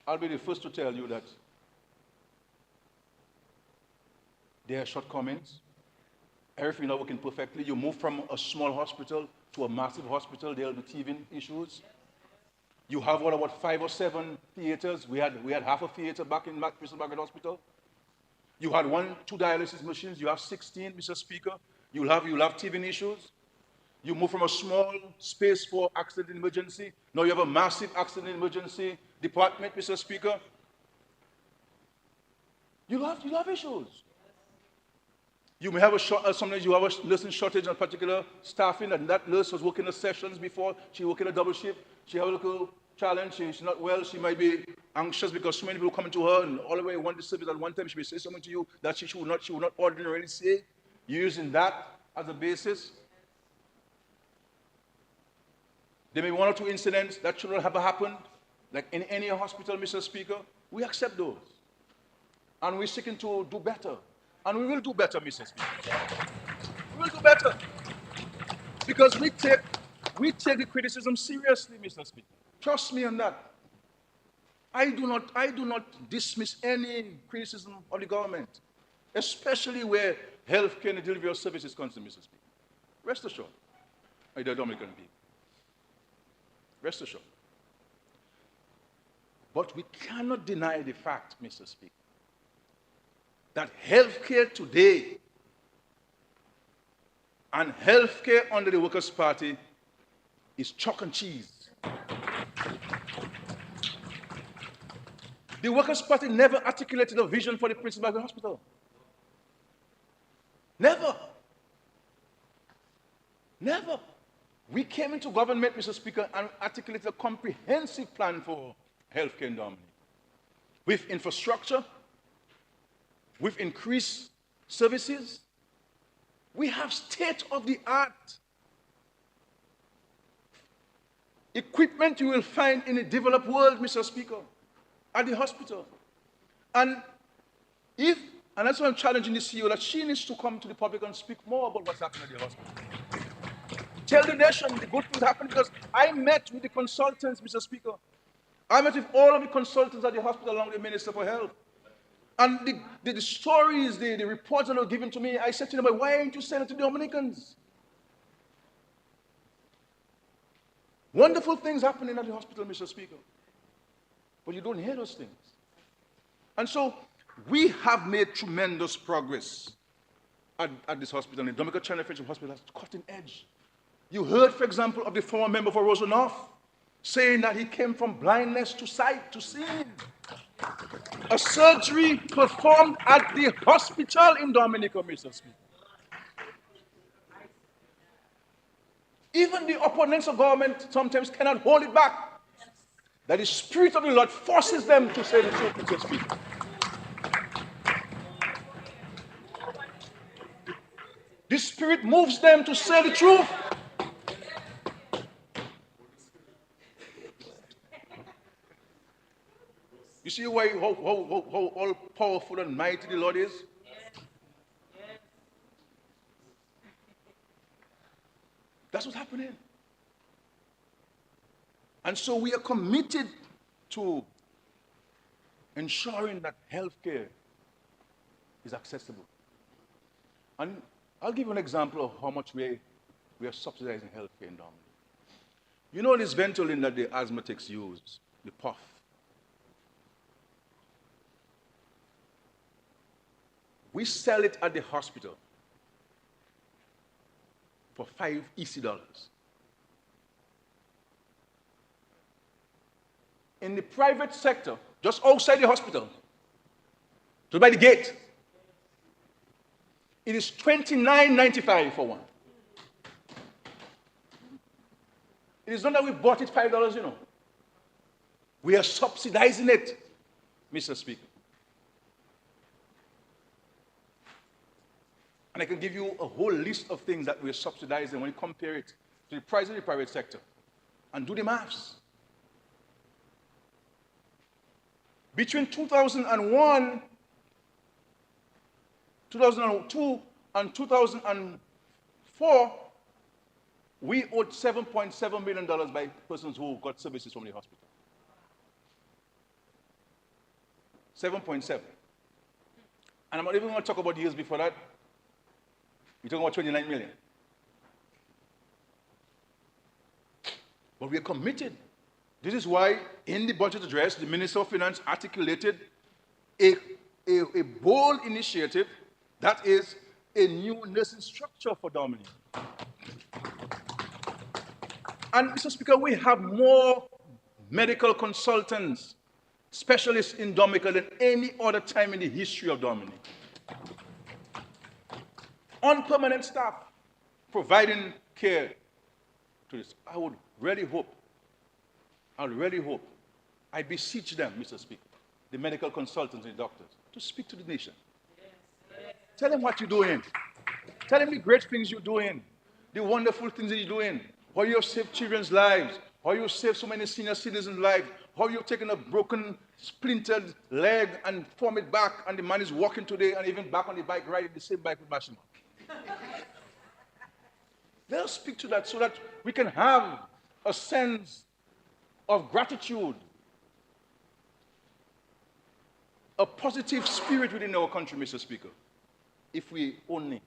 I'll be the first to tell you that there are shortcomings. Everything is not working perfectly. You move from a small hospital to a massive hospital, there will be teething issues. You have what, about 5 or 7 theaters. We had half a theater back in Crystal Market Hospital. You had 2 dialysis machines. You have 16, Mr. Speaker. You'll have teething issues. You move from a small space for accident emergency. Now you have a massive accident emergency department, Mr. Speaker. You'll have issues. You may have sometimes you have a nursing shortage on particular staffing, and that nurse was working the sessions before. She working a double shift. She have a little challenge. She's not well. She might be anxious because so many people coming to her, and all the way want the service at one time. She may say something to you that she would not ordinarily say. You're using that as a basis. There may be 1 or 2 incidents that should not have happened, like in any hospital, Mr. Speaker. We accept those. And we're seeking to do better. And we will do better, Mr. Speaker. We will do better. Because we take the criticism seriously, Mr. Speaker. Trust me on that. I do not dismiss any criticism of the government, especially where healthcare and the delivery of services is concerned, Mr. Speaker. Rest assured, my dear Dominican people. Rest assured. But we cannot deny the fact, Mr. Speaker, that healthcare today and healthcare under the Workers' Party is chalk and cheese. The Workers' Party never articulated a vision for the Prince Margaret Hospital. Never. Never. We came into government, Mr. Speaker, and articulated a comprehensive plan for healthcare in Dominica, with infrastructure, with increased services. We have state-of-the-art equipment you will find in the developed world, Mr. Speaker, at the hospital. And that's why I'm challenging the CEO, that she needs to come to the public and speak more about what's happening at the hospital. Tell the nation the good things happening, because I met with the consultants, Mr. Speaker. I met with all of the consultants at the hospital along with the Minister for Health. And the stories, the reports that were given to me, I said to them, why aren't you sending it to the Dominicans? Wonderful things happening at the hospital, Mr. Speaker. But you don't hear those things. And so we have made tremendous progress at this hospital. The Dominica Channel Friendship Hospital has cutting edge. You heard, for example, of the former member for Roosevelt saying that he came from blindness to sight, to seeing. A surgery performed at the hospital in Dominica, Mr. Speaker. Even the opponents of government sometimes cannot hold it back. That the Spirit of the Lord forces them to say the truth, Mr. Speaker. The Spirit moves them to say the truth. You see how all powerful and mighty the Lord is? That's what's happening. And so we are committed to ensuring that healthcare is accessible. And I'll give you an example of how much we are subsidizing healthcare in Dominica. You know this Ventolin that the asthmatics use, the puff? We sell it at the hospital for $5 EC. In the private sector, just outside the hospital, just by the gate, it is $29.95 for one. It is not that we bought it $5, you know. We are subsidizing it, Mr. Speaker. And I can give you a whole list of things that we're subsidizing when you compare it to the price of the private sector. And do the maths. Between 2001, 2002, and 2004, we owed $7.7 million by persons who got services from the hospital. 7.7. And I'm not even going to talk about years before that. We're talking about 29 million. But we are committed. This is why, in the budget address, the Minister of Finance articulated a bold initiative that is a new nursing structure for Dominica. And, Mr. Speaker, we have more medical consultants, specialists in Dominica than any other time in the history of Dominica. On-permanent staff providing care to this. I would really hope, I beseech them, Mr. Speaker, the medical consultants and the doctors, to speak to the nation. Tell them what you're doing. Tell them the great things you're doing, the wonderful things that you're doing, how you have saved children's lives, how you have saved so many senior citizens' lives, how you've taken a broken, splintered leg and formed it back, and the man is walking today and even back on the bike, riding the same bike with Mashima. They'll speak to that so that we can have a sense of gratitude, a positive spirit within our country, Mr. Speaker, if we only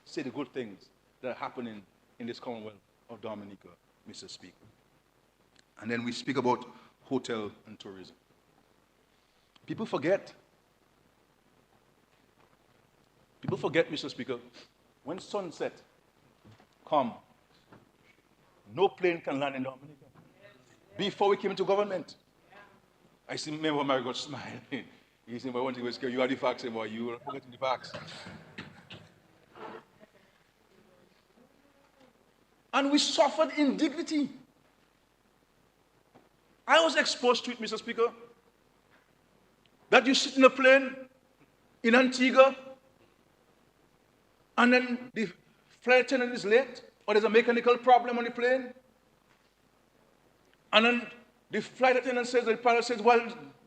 say the good things that are happening in this Commonwealth of Dominica, Mr. Speaker. And then we speak about hotel and tourism. People forget, Mr. Speaker, when sunset come, no plane can land in Dominica. Before we came into government, I see Member Margot smiling. He said, "I want to go scare you are the facts, boy. You are forgetting the facts." And we suffered indignity. I was exposed to it, Mr. Speaker, that you sit in a plane in Antigua, and then the flight attendant is late, or there's a mechanical problem on the plane, and then the flight attendant says, the pilot says, well,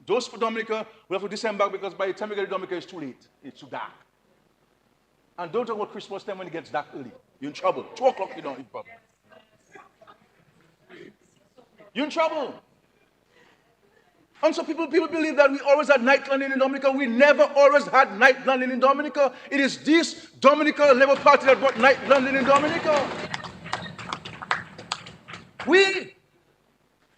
those for Dominica will have to disembark because by the time we get to Dominica, it's too late. It's too dark. And don't talk about Christmas time when it gets dark early. You're in trouble. 2 o'clock, you're not in trouble. You're in trouble. And so people believe that we always had night landing in Dominica. We never always had night landing in Dominica. It is this Dominica Labour Party that brought night landing in Dominica.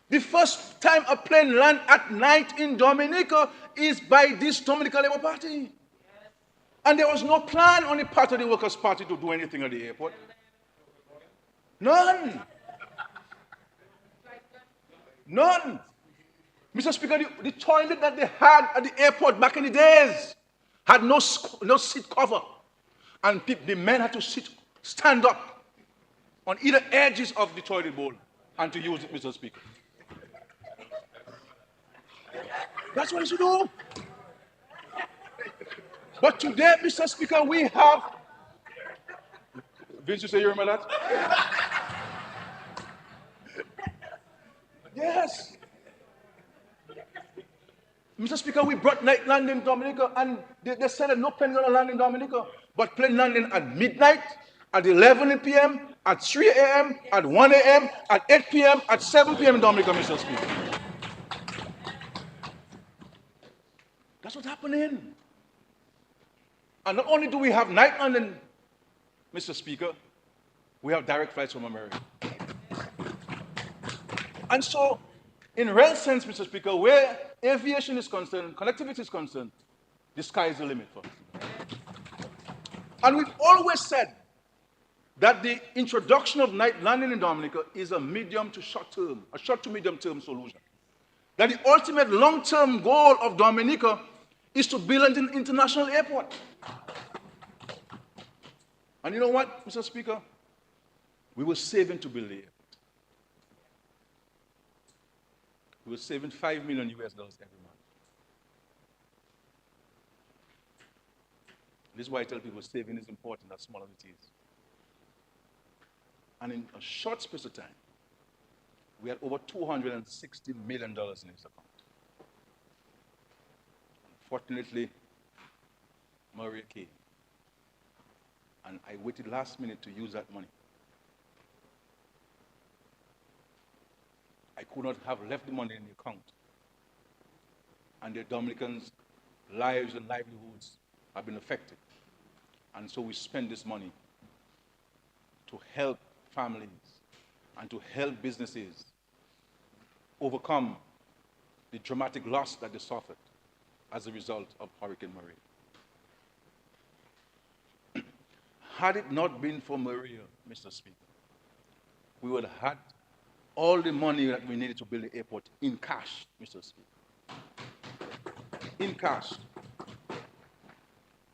The first time a plane lands at night in Dominica is by this Dominica Labour Party. And there was no plan on the part of the Workers' Party to do anything at the airport. None. None. Mr. Speaker, the toilet that they had at the airport back in the days had no seat cover. And the men had to stand up on either edges of the toilet bowl and to use it, Mr. Speaker. That's what you should do. But today, Mr. Speaker, we have... Vince, you say you remember that? Yes. Mr. Speaker, we brought night landing in Dominica, and they said that no plane is going to land in Dominica, but plane landing at midnight, at 11 p.m., at 3 a.m., at 1 a.m., at 8 p.m., at 7 p.m. in Dominica, Mr. Speaker. That's what's happening. And not only do we have night landing, Mr. Speaker, we have direct flights from America. And so, in real sense, Mr. Speaker, where aviation is concerned, connectivity is concerned, the sky is the limit for us. And we've always said that the introduction of night landing in Dominica is a medium to short term, a short to medium term solution. That the ultimate long-term goal of Dominica is to build an international airport. And you know what, Mr. Speaker? We were saving to build the airport. We were saving $5 million US every month. This is why I tell people saving is important, as small as it is. And in a short space of time, we had over $260 million in this account. Unfortunately, Maria came. And I waited last minute to use that money. I could not have left the money in the account. And the Dominicans' lives and livelihoods have been affected. And so we spend this money to help families and to help businesses overcome the dramatic loss that they suffered as a result of Hurricane Maria. Had it not been for Maria, Mr. Speaker, we would have had all the money that we needed to build the airport in cash, Mr. Speaker. In cash.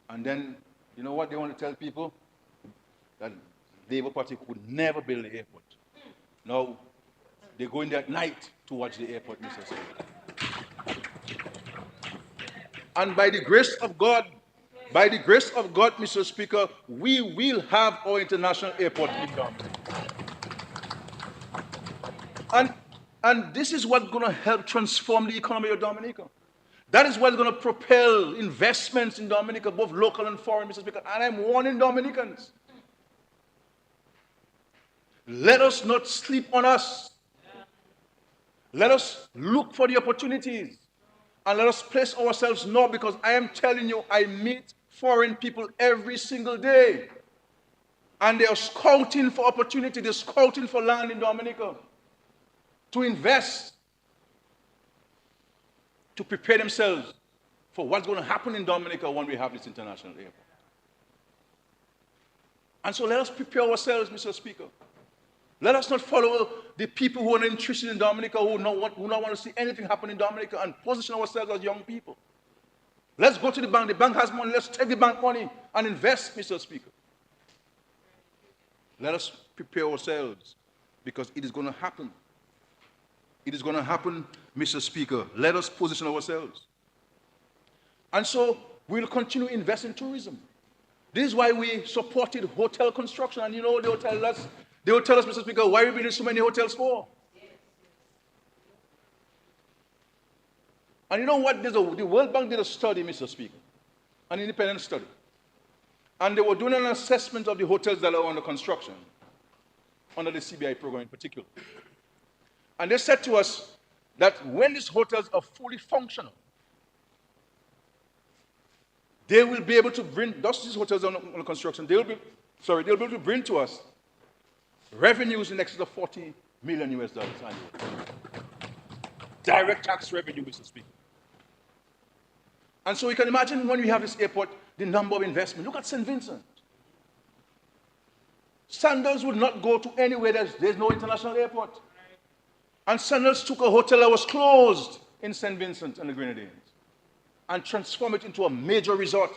And then, you know what they want to tell people? That the Labour Party could never build the airport. Now, they go in there at night to watch the airport, Mr. Speaker. And by the grace of God, Mr. Speaker, we will have our international airport in Dominica. And this is what's going to help transform the economy of Dominica. That is what's going to propel investments in Dominica, both local and foreign, Mr. Speaker. And I'm warning Dominicans. Let us not sleep on us. Let us look for the opportunities. And let us place ourselves now, because I am telling you, I meet foreign people every single day. And they are scouting for opportunity. They're scouting for land in Dominica to invest, to prepare themselves for what's going to happen in Dominica when we have this international airport. And so let us prepare ourselves, Mr. Speaker. Let us not follow the people who are not interested in Dominica, who don't want to see anything happen in Dominica, and position ourselves as young people. Let's go to the bank. The bank has money. Let's take the bank money and invest, Mr. Speaker. Let us prepare ourselves, because it is going to happen. It is going to happen, Mr. Speaker. Let us position ourselves. And so we'll continue to invest in tourism. This is why we supported hotel construction. And you know, they will tell us, Mr. Speaker, why are we building so many hotels for? And you know what? The World Bank did a study, Mr. Speaker, an independent study. And they were doing an assessment of the hotels that are under construction, under the CBI program in particular. And they said to us that when these hotels are fully functional, they will be able to bring, thus these hotels are under construction, they'll be able to bring to us revenues in excess of 40 million US dollars annually. Direct tax revenue, Mr. Speaker. And so you can imagine when we have this airport, the number of investment. Look at St. Vincent. Sandals would not go to anywhere there's no international airport. And Sandals took a hotel that was closed in St. Vincent and the Grenadines and transformed it into a major resort,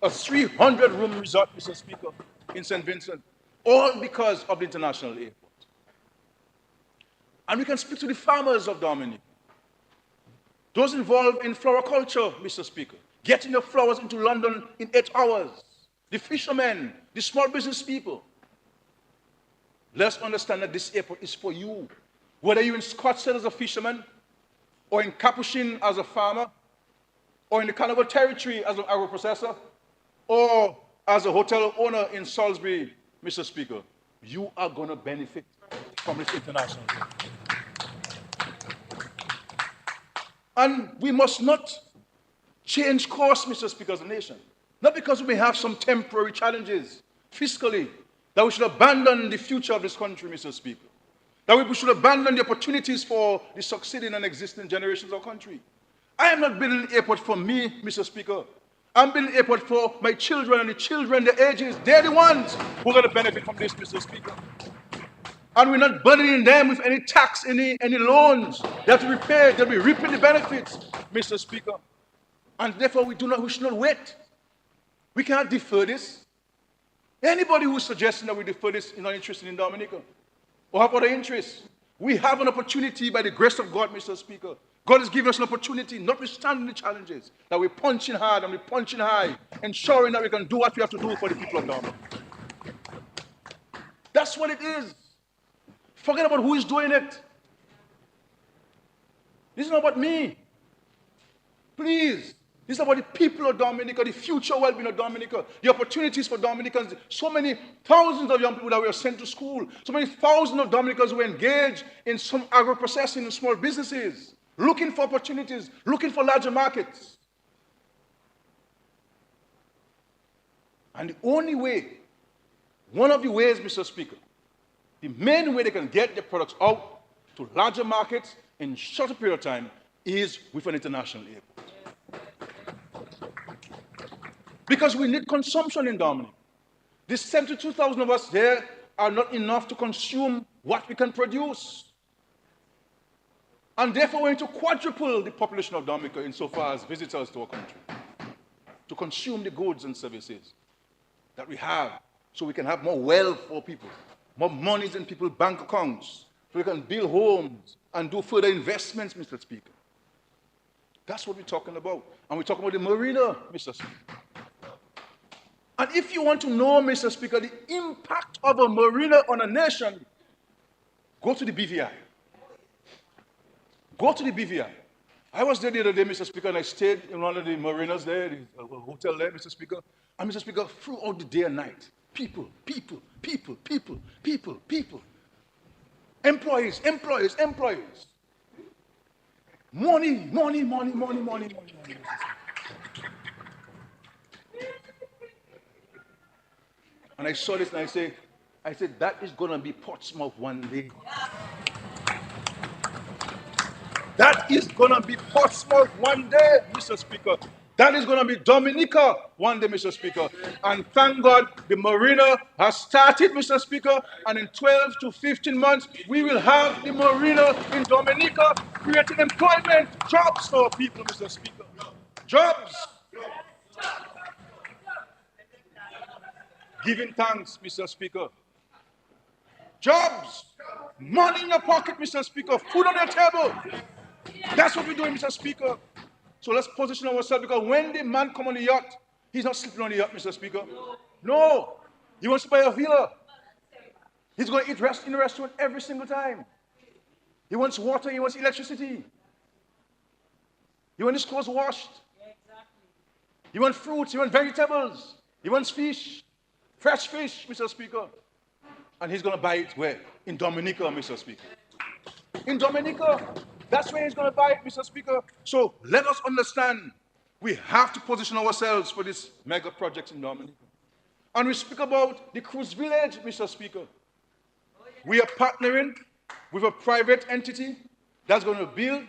a 300-room resort, Mr. Speaker, in St. Vincent, all because of the international airport. And we can speak to the farmers of Dominica, those involved in floriculture, Mr. Speaker, getting the flowers into London in 8 hours, the fishermen, the small business people. Let's understand that this airport is for you. Whether you're in Scottsdale as a fisherman, or in Capuchin as a farmer, or in the Carnival Territory as an agro-processor, or as a hotel owner in Salisbury, Mr. Speaker, you are going to benefit from this international airport. And we must not change course, Mr. Speaker, as a nation. Not because we may have some temporary challenges fiscally, that we should abandon the future of this country, Mr. Speaker. That we should abandon the opportunities for the succeeding and existing generations of our country. I am not building an airport for me, Mr. Speaker. I'm building an airport for my children and the children, their ages. They're the ones who are going to benefit from this, Mr. Speaker. And we're not burdening them with any tax, any loans. They have to be paid. They'll be reaping the benefits, Mr. Speaker. And therefore, we should not wait. We cannot defer this. Anybody who's suggesting that we defer this is not interested in Dominica or have other interests. We have an opportunity by the grace of God, Mr. Speaker. God has given us an opportunity, notwithstanding the challenges, that we're punching hard and we're punching high, ensuring that we can do what we have to do for the people of Dominica. That's what it is. Forget about who is doing it. This is not about me. Please. This is about the people of Dominica, the future well-being of Dominica, the opportunities for Dominicans. So many thousands of young people that were sent to school. So many thousands of Dominicans who were engaged in some agro-processing and small businesses, looking for opportunities, looking for larger markets. And the only way, one of the ways, Mr. Speaker, the main way they can get their products out to larger markets in shorter period of time is with an international airport. Because we need consumption in Dominica. The 72,000 of us there are not enough to consume what we can produce. And therefore, we need to quadruple the population of Dominica insofar as visitors to our country, to consume the goods and services that we have, so we can have more wealth for people, more monies in people's bank accounts, so we can build homes and do further investments, Mr. Speaker. That's what we're talking about. And we're talking about the marina, Mr. Speaker. And if you want to know, Mr. Speaker, the impact of a marina on a nation, go to the BVI. Go to the BVI. I was there the other day, Mr. Speaker, and I stayed in one of the marinas there, the hotel there, Mr. Speaker. And Mr. Speaker, throughout the day and night, people. Employees. Money. And I saw this and I said, that is going to be Portsmouth one day. That is going to be Portsmouth one day, Mr. Speaker. That is going to be Dominica one day, Mr. Speaker. And thank God the marina has started, Mr. Speaker. And in 12 to 15 months, we will have the marina in Dominica creating employment, jobs for people, Mr. Speaker. Jobs. Giving thanks, Mr. Speaker. Jobs. Money in your pocket, Mr. Speaker. Food on your table. That's what we're doing, Mr. Speaker. So let's position ourselves, because when the man comes on the yacht, he's not sleeping on the yacht, Mr. Speaker. No. He wants to buy a villa. He's going to eat in a restaurant every single time. He wants water. He wants electricity. He wants his clothes washed. He wants fruits. He wants vegetables. He wants fish. Fresh fish, Mr. Speaker. And he's going to buy it where? In Dominica, Mr. Speaker. In Dominica. That's where he's going to buy it, Mr. Speaker. So let us understand we have to position ourselves for these mega projects in Dominica. And we speak about the cruise village, Mr. Speaker. We are partnering with a private entity that's going to build,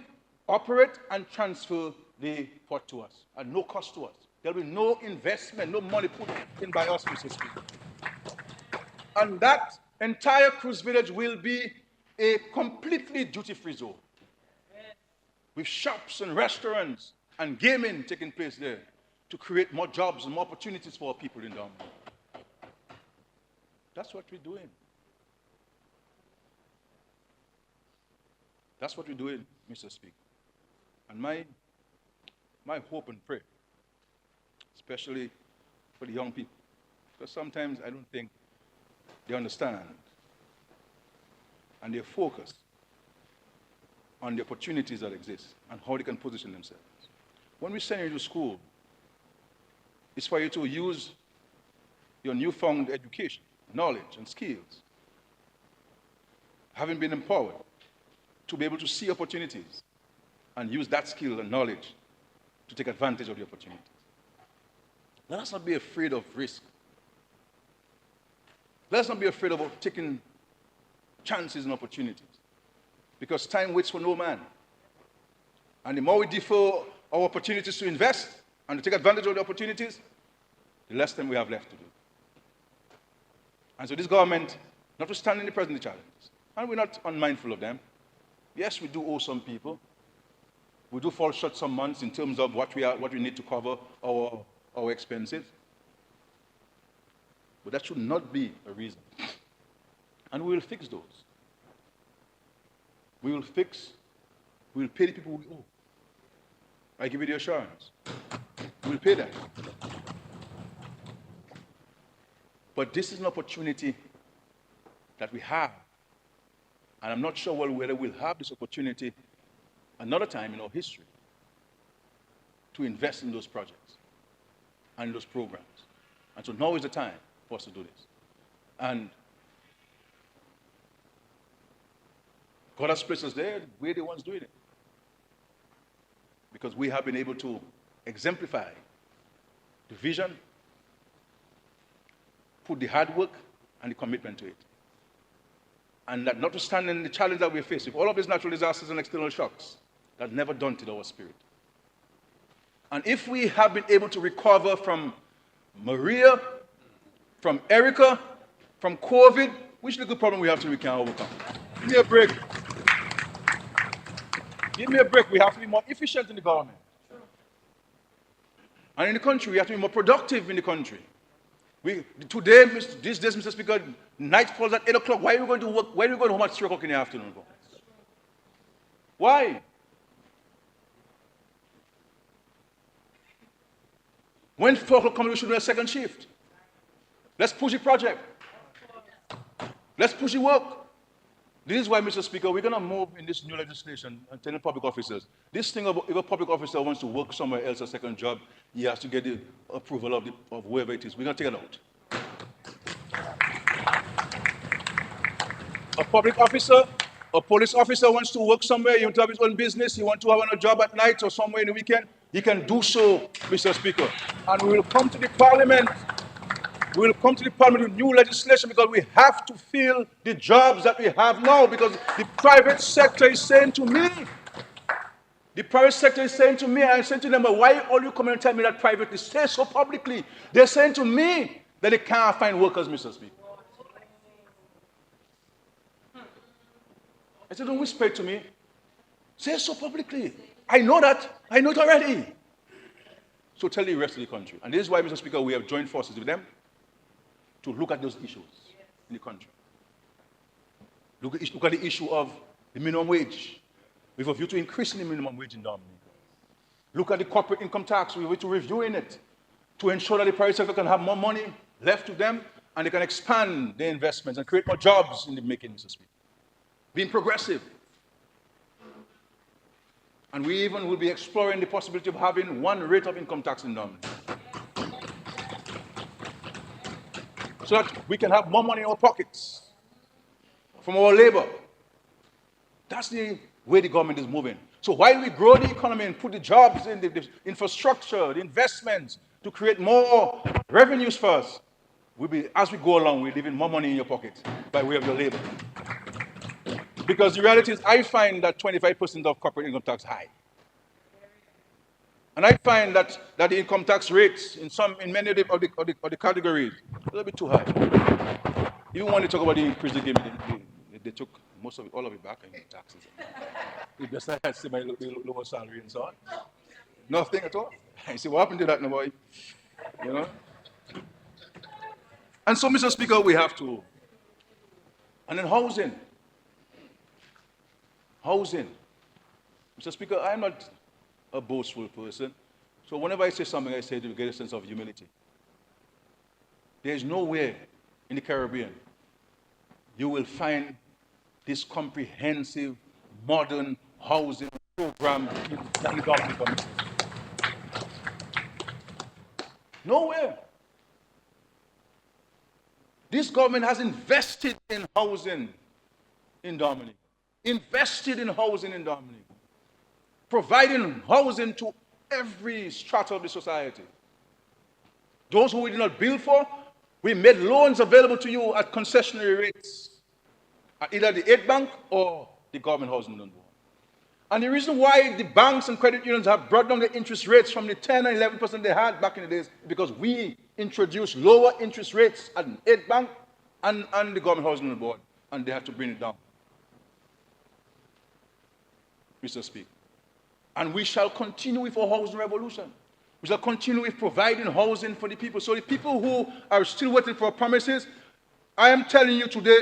operate, and transfer the port to us at no cost to us. There'll be no investment, no money put in by us, Mr. Speaker. And that entire cruise village will be a completely duty-free zone with shops and restaurants and gaming taking place there to create more jobs and more opportunities for our people in Dominica. That's what we're doing. That's what we're doing, Mr. Speaker. And my hope and prayer, especially for the young people, because sometimes I don't think they understand and they're focused on the opportunities that exist and how they can position themselves. When we send you to school, it's for you to use your newfound education, knowledge, and skills, having been empowered, to be able to see opportunities and use that skill and knowledge to take advantage of the opportunities. Let us not be afraid of risk. Let us not be afraid of taking chances and opportunities, because time waits for no man. And the more we defer our opportunities to invest and to take advantage of the opportunities, the less time we have left to do. And so this government, notwithstanding the present challenges, and we're not unmindful of them, yes, we do owe some people. We do fall short some months in terms of what we need to cover our expenses. But that should not be a reason. And we will fix those. We will pay the people we owe. I give you the assurance. We will pay them. But this is an opportunity that we have. And I'm not sure whether we'll have this opportunity another time in our history to invest in those projects and those programs. And so now is the time for us to do this. And God has placed us there, we're the ones doing it. Because we have been able to exemplify the vision, put the hard work and the commitment to it. And that notwithstanding the challenge that we face with all of these natural disasters and external shocks, that never daunted our spirit. And if we have been able to recover from Maria, from Erica, from COVID, which little problem we have till we can overcome? Give me a break. Give me a break. We have to be more efficient in the government. And in the country, we have to be more productive in the country. Today, these days, Mr. Speaker, night falls at 8 o'clock. Why are we going to work? Why are we going home at 3 o'clock in the afternoon? Why? When 4 o'clock comes, we should do a second shift. Let's push the project. Let's push the work. This is why, Mr. Speaker, we're going to move in this new legislation and telling public officers, this thing about if a public officer wants to work somewhere else, a second job, he has to get the approval of whoever it is. We're going to take it out. A public officer, a police officer wants to work somewhere, he wants to have his own business, he wants to have a job at night or somewhere in the weekend, he can do so, Mr. Speaker. And we will come to the Parliament. We will come to the Parliament with new legislation because we have to fill the jobs that we have now, because the private sector is saying to me, I'm saying to them, but why all you come and tell me that privately? Say so publicly. They're saying to me that they can't find workers, Mr. Speaker. I said, don't whisper it to me. Say so publicly. I know that. I know it already. So tell the rest of the country. And this is why, Mr. Speaker, we have joined forces with them to look at those issues in the country. Look at the issue of the minimum wage, with a view to increasing the minimum wage in Dominica. Look at the corporate income tax, with a view to reviewing it, to ensure that the private sector can have more money left to them, and they can expand their investments and create more jobs in the making, Mr. Speaker. Being progressive. And we even will be exploring the possibility of having one rate of income tax in Dominica, so that we can have more money in our pockets from our labor. That's the where the government is moving. So while we grow the economy and put the jobs in the infrastructure, the investments to create more revenues for us, as we go along, we're leaving more money in your pocket by way of your labor. Because the reality is, I find that 25% of corporate income tax high. And I find that the income tax rates in many of the categories a little bit too high. Even when they talk about the increase they gave me, they took all of it back in taxes. It just had to my lower salary and so on. Nothing at all. I say, what happened to that now, boy? You know? And so, Mr. Speaker, we have to. And then housing. Housing. Mr. Speaker, I'm not a boastful person. So whenever I say something, I say to get a sense of humility. There's nowhere in the Caribbean you will find this comprehensive, modern housing program in the Dominica. Nowhere. This government has invested in housing in Dominica. Invested in housing in Dominica. Providing housing to every strata of the society. Those who we did not build for, we made loans available to you at concessionary rates at either the aid bank or the government housing loan board. And the reason why the banks and credit unions have brought down the interest rates from the 10 and 11% they had back in the days is because we introduced lower interest rates at the aid bank and the government housing loan board, and they had to bring it down. Mr. Speaker. And we shall continue with our housing revolution. We shall continue with providing housing for the people. So the people who are still waiting for promises, I am telling you today,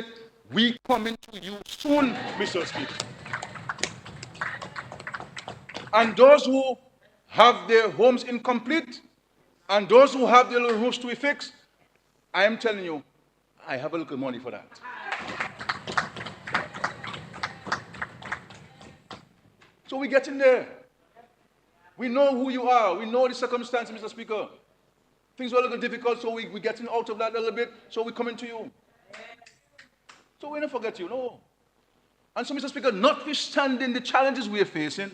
we coming to you soon, Mr. Speaker. And those who have their homes incomplete, and those who have their little roofs to be fixed, I am telling you, I have a little money for that. So we're getting there. We know who you are. We know the circumstances, Mr. Speaker. Things were a little difficult, so we're getting out of that a little bit, so we're coming to you. So we don't forget you, no. And so, Mr. Speaker, notwithstanding the challenges we are facing,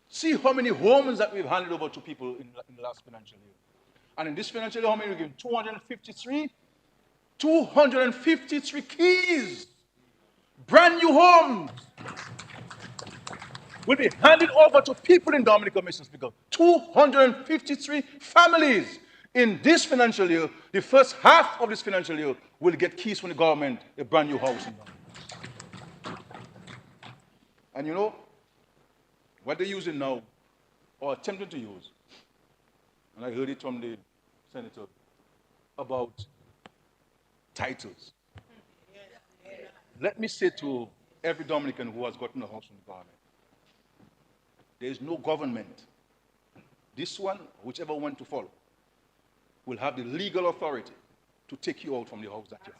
see how many homes that we've handed over to people in the last financial year. And in this financial year, how many we've given? 253? 253 keys. Brand new homes will be handed over to people in Dominica, Mr. Speaker. 253 families in this financial year, the first half of this financial year, will get keys from the government, a brand new house in Dominica. And you know, what they're using now, or attempting to use, and I heard it from the senator, about titles. Let me say to every Dominican who has gotten a house from the government, there is no government, this one, whichever one to follow, will have the legal authority to take you out from the house that you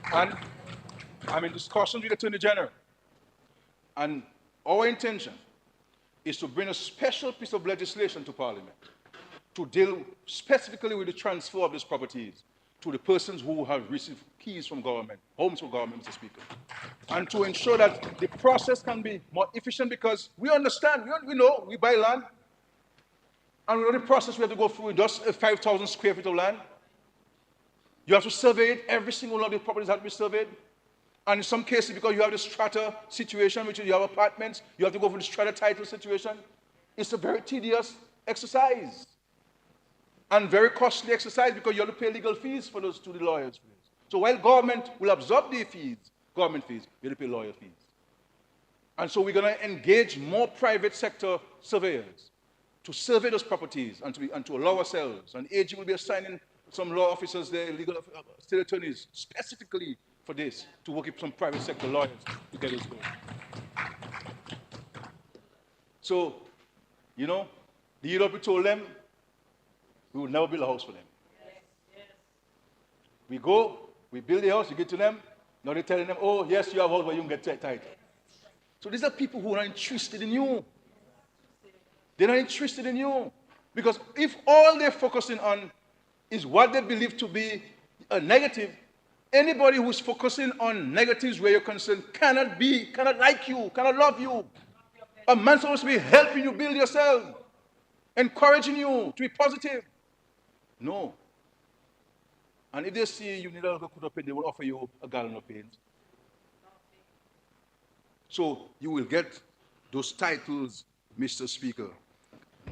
have. And I'm in discussions with the Attorney General. And our intention is to bring a special piece of legislation to Parliament to deal specifically with the transfer of these properties to the persons who have received keys from government, homes from government, Mr. Speaker. And to ensure that the process can be more efficient, because we understand, we know, we buy land, and we know the process we have to go through. Just 5,000 square feet of land. You have to survey it. Every single one of the properties have to be surveyed. And in some cases, because you have the strata situation, which is you have apartments, you have to go for the strata title situation. It's a very tedious exercise. And very costly exercise, because you have to pay legal fees for those to the lawyers. So while government will absorb the fees, government fees, you have to pay lawyer fees. And so we're going to engage more private sector surveyors to survey those properties and to allow ourselves. And AG will be assigning some law officers there, legal state attorneys, specifically for this, to work with some private sector lawyers to get this going. So, you know, the Europe told them, we will never build a house for them. Yes. We go, we build the house, you get to them, now they're telling them, oh, yes, you have a house, but you don't get title. So these are people who are not interested in you. They're not interested in you. Because if all they're focusing on is what they believe to be a negative, Anybody who's focusing on negatives where you're concerned cannot like you, cannot love you. A man's supposed to be helping you build yourself, encouraging you to be positive. No. And if they see you need a little coat of paint, they will offer you a gallon of paint. So you will get those titles, Mr. Speaker.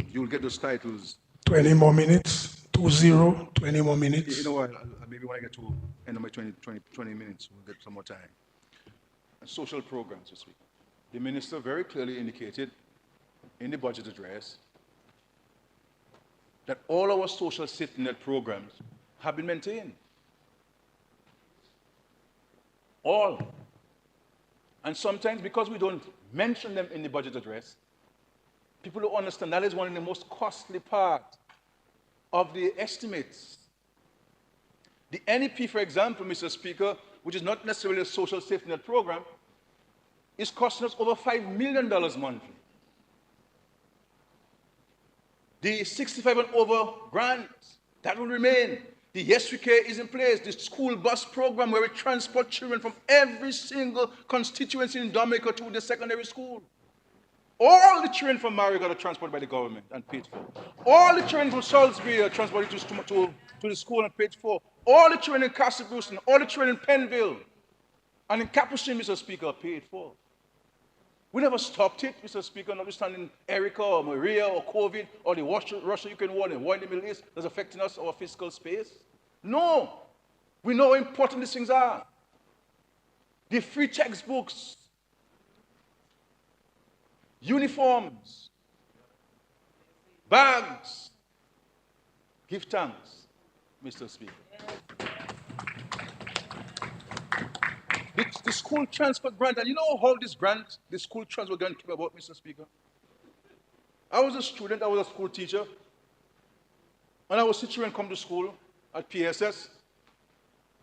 You will get those titles. 20 more minutes, 20 more minutes. You know what? Maybe when I get to end of my 20 minutes, we'll get some more time. And social programs this week. The minister very clearly indicated in the budget address that all our social safety net programs have been maintained. All. And sometimes because we don't mention them in the budget address, people don't understand that is one of the most costly parts of the estimates. The NEP, for example, Mr. Speaker, which is not necessarily a social safety net program, is costing us over $5 million monthly. The 65 and over grants, that will remain. The Yes We Care is in place. The school bus program where we transport children from every single constituency in Dominica to the secondary school. All the children from Marigot are transported by the government and paid for. All the children from Salisbury are transported to the school and paid for. All the children in Castle Brewston, all the children in Penville, and in Capuchin, Mr. Speaker, are paid for. We never stopped it, Mr. Speaker, notwithstanding Erica or Maria or COVID or the Russia-Ukraine war and the war in the Middle East that's affecting us, our fiscal space. No. We know how important these things are. The free textbooks, uniforms, bags. Give thanks, Mr. Speaker. The school transfer grant, and you know how this grant, the school transfer grant came about, Mr. Speaker? I was a student, I was a school teacher, and I was see children come to school at PSS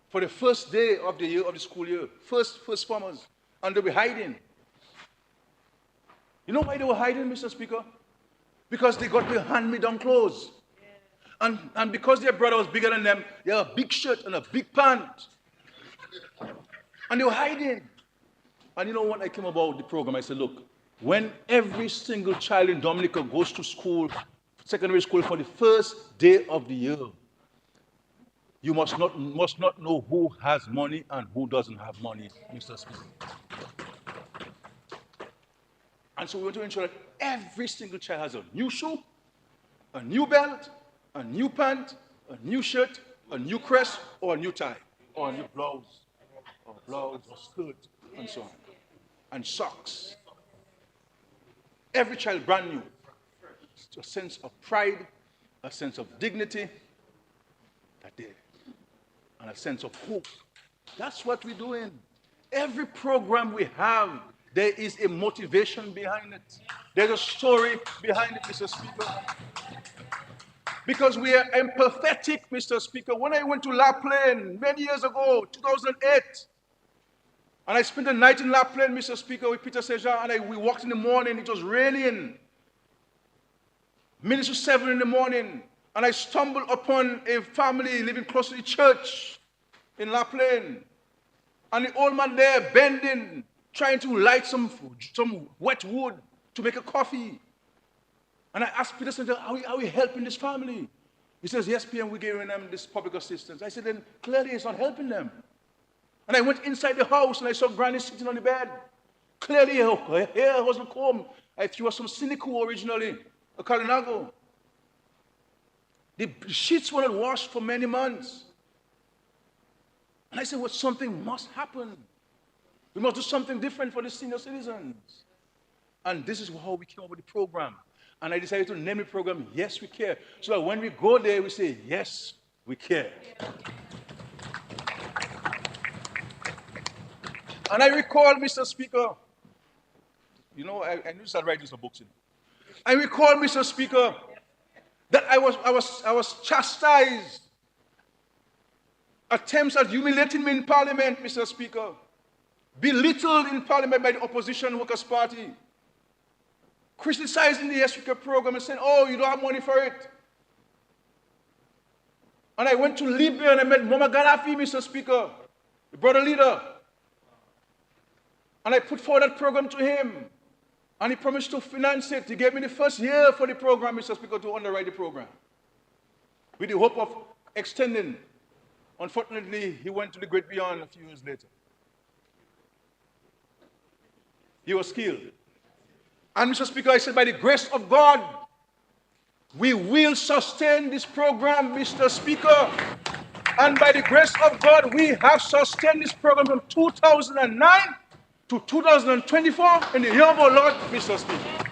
for the first day of the year, of the school year, first formers, and they were hiding. You know why they were hiding, Mr. Speaker? Because they got their hand-me-down clothes. And because their brother was bigger than them, they had a big shirt and a big pant. And they were hiding. And you know what I came about the program? I said, look, when every single child in Dominica goes to school, secondary school, for the first day of the year, you must not know who has money and who doesn't have money, Mr. Speaker. And so we want to ensure that every single child has a new shoe, a new belt, a new pant, a new shirt, a new crest, or a new tie, or a new blouse, or skirt, and so on. And socks. Every child brand new. It's a sense of pride, a sense of dignity, and a sense of hope. That's what we're doing. Every program we have, there is a motivation behind it. There's a story behind it, Mr. Speaker. Because we are empathetic, Mr. Speaker. When I went to La Plaine many years ago, 2008, and I spent the night in La Plaine, Mr. Speaker, with Peter Sejan, and we walked in the morning, it was raining. Minutes to 7 in the morning, and I stumbled upon a family living close to the church in La Plaine. And the old man there bending, trying to light some wet wood to make a coffee. And I asked Peter Sejan, are we helping this family? He says, yes, PM, we're giving them this public assistance. I said, then clearly it's not helping them. And I went inside the house and I saw Granny sitting on the bed. Clearly her hair wasn't combed. She was from Sinico originally, a Kalinago. The sheets were not washed for many months. And I said, well, something must happen. We must do something different for the senior citizens. And this is how we came up with the program. And I decided to name the program Yes We Care. So that when we go there, we say, yes, we care. And I recall, Mr. Speaker, you know, I knew to start writing some books. I recall, Mr. Speaker, that I was chastised. Attempts at humiliating me in Parliament, Mr. Speaker. Belittled in Parliament by the Opposition Workers' Party. Criticizing the Yes We Care program and saying, oh, you don't have money for it. And I went to Libya and I met Muammar Gaddafi, Mr. Speaker. the brother leader. And I put forward that program to him. And he promised to finance it. He gave me the first year for the program, Mr. Speaker, to underwrite the program, with the hope of extending. Unfortunately, he went to the great beyond a few years later. He was killed. And Mr. Speaker, I said, by the grace of God, we will sustain this program, Mr. Speaker. And by the grace of God, we have sustained this program from 2009 to 2024 in the year of our Lord, Mr. Speaker.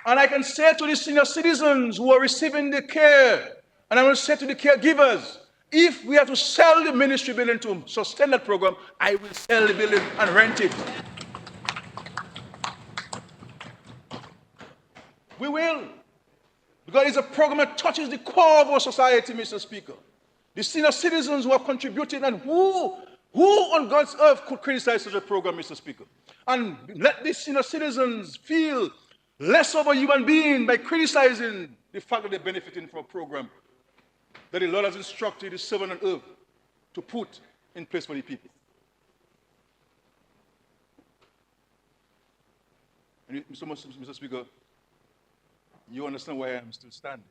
And I can say to the senior citizens who are receiving the care, and I will say to the caregivers, if we have to sell the ministry building to sustain that program, I will sell the building and rent it. We will. Because it's a program that touches the core of our society, Mr. Speaker. The senior citizens who have contributed, and who on God's earth could criticize such a program, Mr. Speaker? And let these senior citizens feel less of a human being by criticizing the fact that they're benefiting from a program that the Lord has instructed the servant on earth to put in place for the people. And Mr. Speaker, you understand why I'm still standing.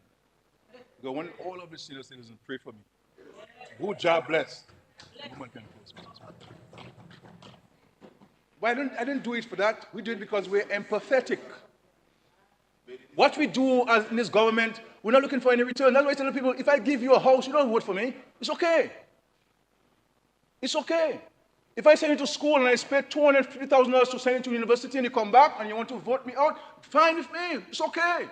Because when all of the senior citizens pray for me, good job, bless. Woman can close, Mr. Speaker. Why I didn't do it for that. We do it because we're empathetic. What we do as in this government, we're not looking for any return. That's why I tell people, if I give you a house, you don't vote for me. It's okay. It's okay. If I send you to school and I spend $250,000 to send you to university and you come back and you want to vote me out, fine with me. It's okay.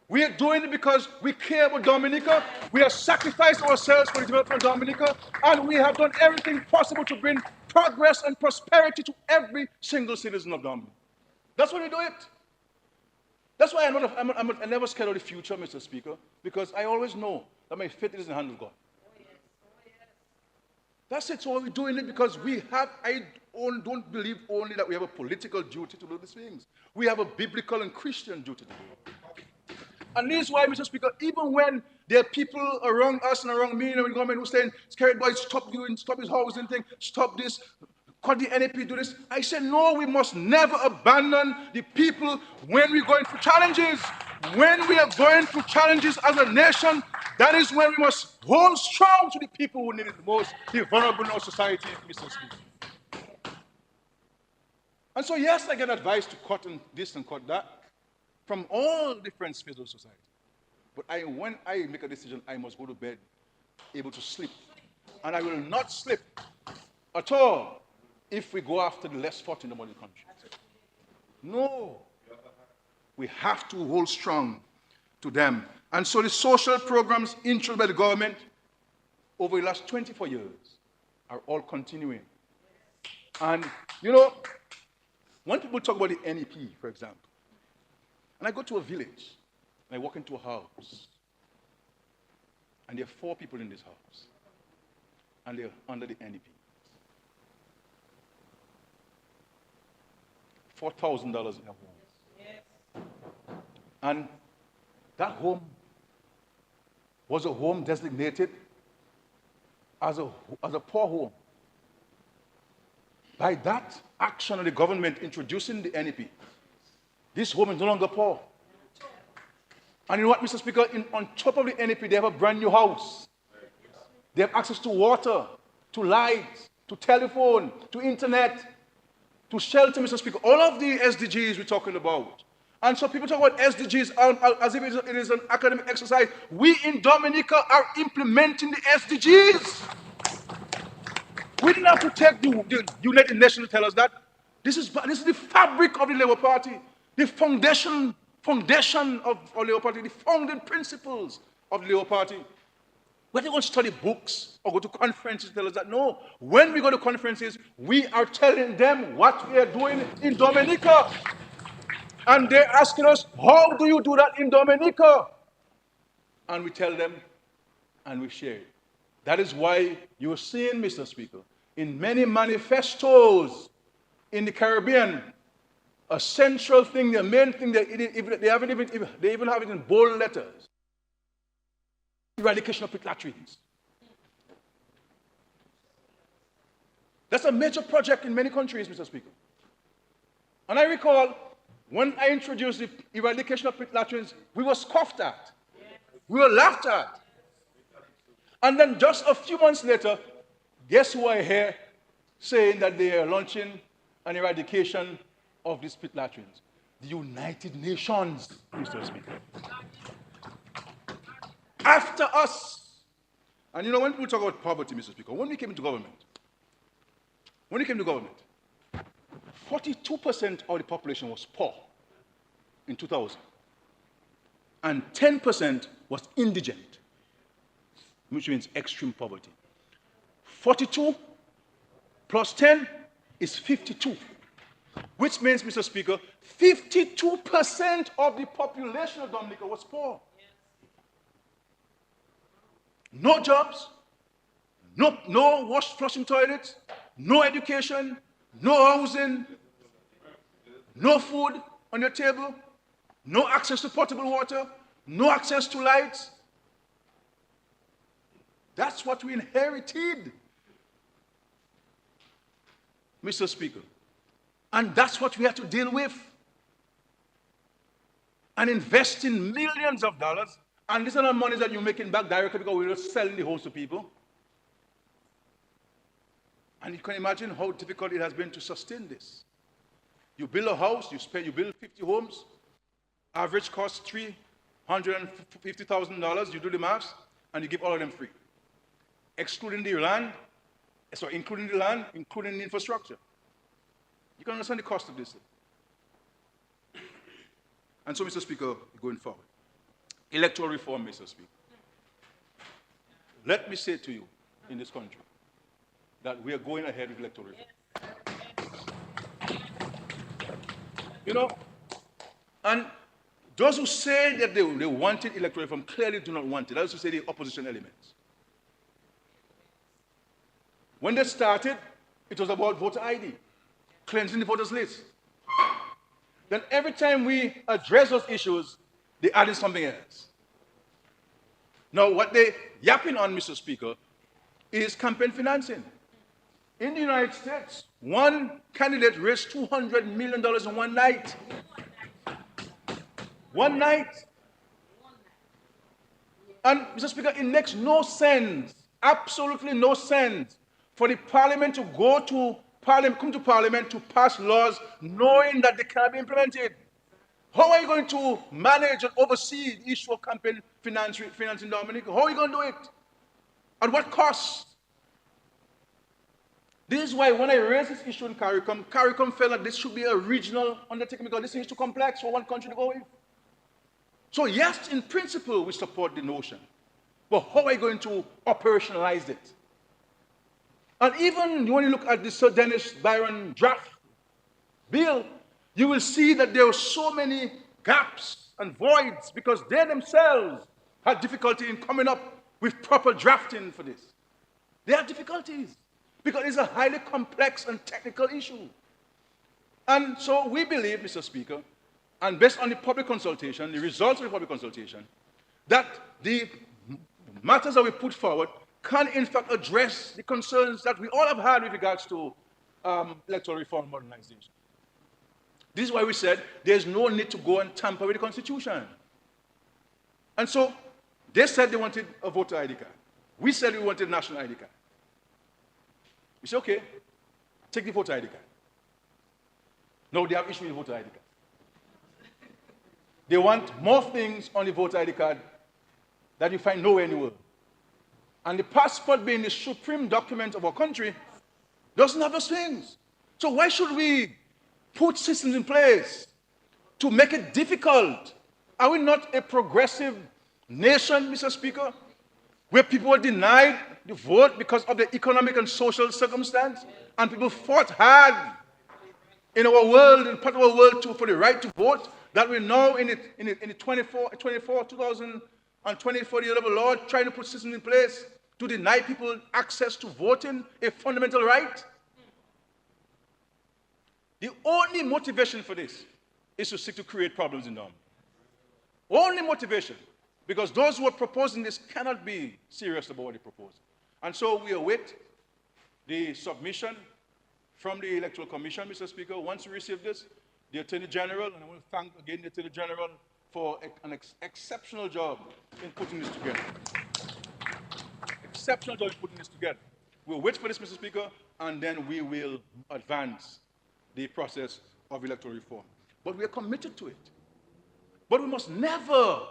We are doing it because we care about Dominica. We have sacrificed ourselves for the development of Dominica, and we have done everything possible to bring progress and prosperity to every single citizen of Dominica. That's why we do it. That's why I'm never scared of the future, Mr. Speaker, because I always know that my faith is in the hand of God. That's it. So we're doing it because I don't believe only that we have a political duty to do these things. We have a biblical and Christian duty to do it. And this is why, Mr. Speaker, even when there are people around us and around me in the government who are saying, Skerrit boy, stop his housing thing, stop this, could the NAP do this? I said, no, we must never abandon the people when we're going through challenges. When we are going through challenges as a nation, that is when we must hold strong to the people who need it the most, the vulnerable in our society, Mr. Speaker. And so, yes, I get advice to cut this and cut that from all different spheres of society. But when I make a decision, I must go to bed able to sleep. And I will not sleep at all if we go after the less fortunate among the country. No. We have to hold strong to them. And so the social programs introduced by the government over the last 24 years are all continuing. And, you know, when people talk about the NEP, for example, and I go to a village, and I walk into a house, and there are 4 people in this house, and they're under the NEP. $4,000 in a home. Yes. And that home was a home designated as a poor home. By that action of the government introducing the NEP, this home is no longer poor. And you know what, Mr. Speaker? On top of the NEP, they have a brand new house. They have access to water, to lights, to telephone, to internet, to shelter, Mr. Speaker. All of the SDGs we're talking about. And so people talk about SDGs as if it is an academic exercise. We in Dominica are implementing the SDGs. We didn't have to take the United Nations to tell us that. This is the fabric of the Labour Party, the foundation of our Labour Party, the founding principles of the Labour Party. We don't study books or go to conferences to tell us that. No. When we go to conferences, we are telling them what we are doing in Dominica. And they're asking us, how do you do that in Dominica? And we tell them, and we share it. That is why you're seeing, Mr. Speaker, in many manifestos in the Caribbean, a central thing, the main thing, they even have it in bold letters. Eradication of pit latrines. That's a major project in many countries, Mr. Speaker. And I recall when I introduced the eradication of pit latrines, we were scoffed at. We were laughed at. And then just a few months later, guess who I hear saying that they are launching an eradication of these pit latrines? The United Nations, Mr. Speaker. After us. And you know, when people talk about poverty, Mr. Speaker, when we came to government, 42% of the population was poor in 2000. And 10% was indigent, which means extreme poverty. 42 plus 10 is 52, which means, Mr. Speaker, 52% of the population of Dominica was poor. No jobs, no flushing toilets, no education, no housing, no food on your table, no access to potable water, no access to lights. That's what we inherited, Mr. Speaker. And that's what we have to deal with. And invest in millions of dollars. And these are not money that you're making back directly because we're just selling the homes to people. And you can imagine how difficult it has been to sustain this. You build a house, you build 50 homes, average cost $350,000, you do the maths, and you give all of them free. Including the land, including the infrastructure. You can understand the cost of this thing. And so, Mr. Speaker, going forward, electoral reform, Mr. Speaker. Let me say to you in this country that we are going ahead with electoral reform. You know, and those who say that they wanted electoral reform clearly do not want it. I also say the opposition elements. When they started, it was about voter ID, cleansing the voters list. Then every time we address those issues, they added something else. Now, what they're yapping on, Mr. Speaker, is campaign financing. In the United States, one candidate raised $200 million in one night. One night. And, Mr. Speaker, it makes no sense, absolutely no sense, for the parliament to come to parliament to pass laws knowing that they cannot be implemented. How are you going to manage and oversee the issue of campaign financing in Dominica? How are you going to do it? At what cost? This is why when I raised this issue in CARICOM felt that this should be a regional undertaking because this is too complex for one country to go with. So yes, in principle, we support the notion. But how are you going to operationalize it? And even when you look at the Sir Dennis Byron draft bill, you will see that there are so many gaps and voids because they themselves had difficulty in coming up with proper drafting for this. They have difficulties because it's a highly complex and technical issue. And so we believe, Mr. Speaker, and based on the public consultation, the results of the public consultation, that the matters that we put forward can in fact address the concerns that we all have had with regards to electoral reform and modernization. This is why we said there's no need to go and tamper with the Constitution. And so they said they wanted a voter ID card. We said we wanted a national ID card. We said, okay, take the voter ID card. No, they have issued the voter ID card. They want more things on the voter ID card that you find nowhere in the world. And the passport, being the supreme document of our country, doesn't have those things. So why should we put systems in place to make it difficult? Are we not a progressive nation, Mr. Speaker, where people were denied the vote because of the economic and social circumstance, and people fought hard in our world, in part of our world, for the right to vote, that we're now in the 2024 year of the law trying to put systems in place to deny people access to voting, a fundamental right? The only motivation for this is to seek to create problems in them. Only motivation. Because those who are proposing this cannot be serious about what they propose. And so we await the submission from the Electoral Commission, Mr. Speaker. Once we receive this, the Attorney General, and I want to thank again the Attorney General for an exceptional job in putting this together. Exceptional job in putting this together. We'll wait for this, Mr. Speaker, and then we will advance the process of electoral reform. But we are committed to it. But we must never,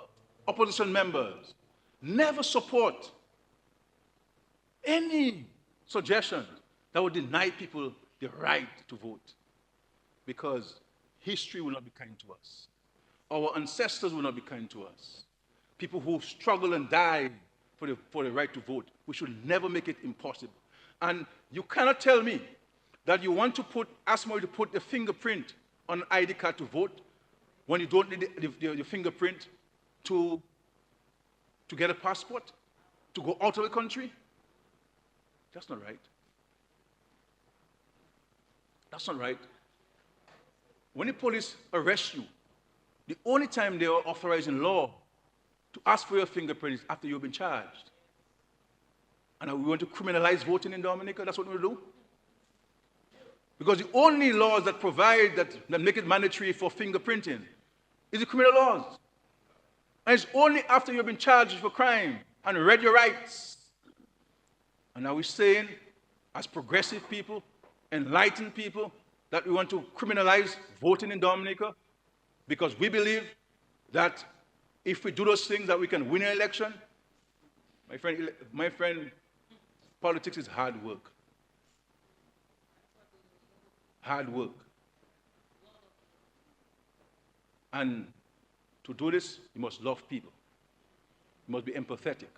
opposition members, never support any suggestion that would deny people the right to vote, because history will not be kind to us. Our ancestors will not be kind to us. People who struggle and die for the right to vote, we should never make it impossible. And you cannot tell me that you want to ask somebody to put the fingerprint on an ID card to vote when you don't need the fingerprint to get a passport, to go out of the country. That's not right. That's not right. When the police arrest you, the only time they are authorized in law to ask for your fingerprint is after you've been charged. And are we going to criminalize voting in Dominica? That's what we'll do? Because the only laws that provide, that make it mandatory for fingerprinting is the criminal laws. And it's only after you've been charged for crime and read your rights. And are we saying, as progressive people, enlightened people, that we want to criminalize voting in Dominica? Because we believe that if we do those things that we can win an election? My friend, politics is hard work. Hard work. And to do this, you must love people. You must be empathetic.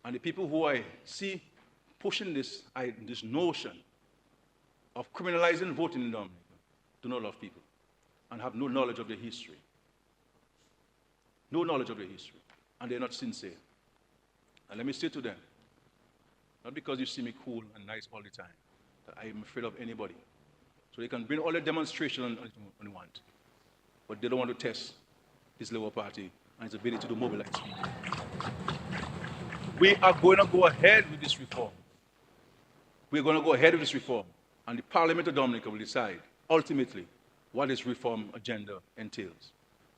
And the people who I see pushing this notion of criminalizing voting in Dominica do not love people and have no knowledge of their history. No knowledge of their history. And they're not sincere. And let me say to them, not because you see me cool and nice all the time, that I am afraid of anybody. So they can bring all the demonstration on they want. But they don't want to test this Labour Party and its ability to mobilize people. We are going to go ahead with this reform. We're going to go ahead with this reform. And the Parliament of Dominica will decide, ultimately, what this reform agenda entails.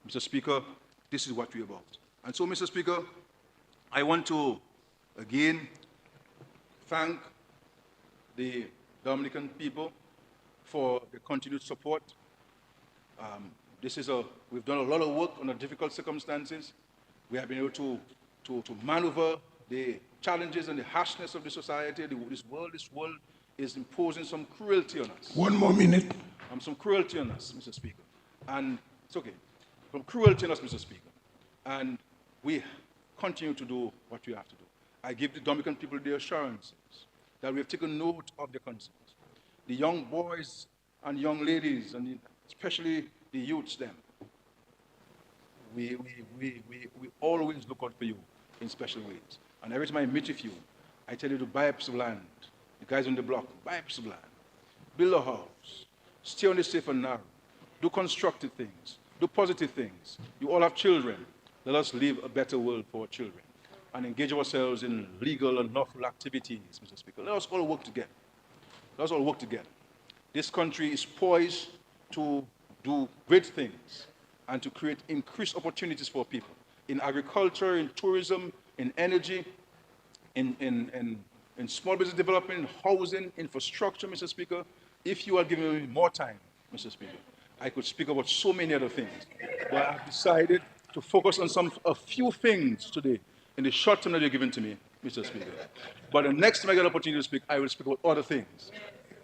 Mr. Speaker, this is what we're about. And so, Mr. Speaker, I want to, again, thank the Dominican people for the continued support. We've done a lot of work under difficult circumstances. We have been able to maneuver the challenges and the harshness of the society. This world is imposing some cruelty on us. 1 more minute. Some cruelty on us, Mr. Speaker. And it's okay. Some cruelty on us, Mr. Speaker. And we continue to do what we have to do. I give the Dominican people the assurances that we have taken note of their concerns. The young boys and young ladies, and especially the youths, them, we always look out for you in special ways. And every time I meet with you, I tell you to buy a piece of land. The guys on the block, buy a piece of land. Build a house. Stay on the safe and narrow. Do constructive things. Do positive things. You all have children. Let us leave a better world for our children and engage ourselves in legal and lawful activities, Mr. Speaker. Let us all work together. Let us all work together. This country is poised to do great things and to create increased opportunities for people in agriculture, in tourism, in energy, in small business development, in housing, infrastructure, Mr. Speaker. If you are giving me more time, Mr. Speaker, I could speak about so many other things. But I've decided to focus on a few things today in the short time that you're giving to me, Mr. Speaker. But the next time I get an opportunity to speak, I will speak about other things.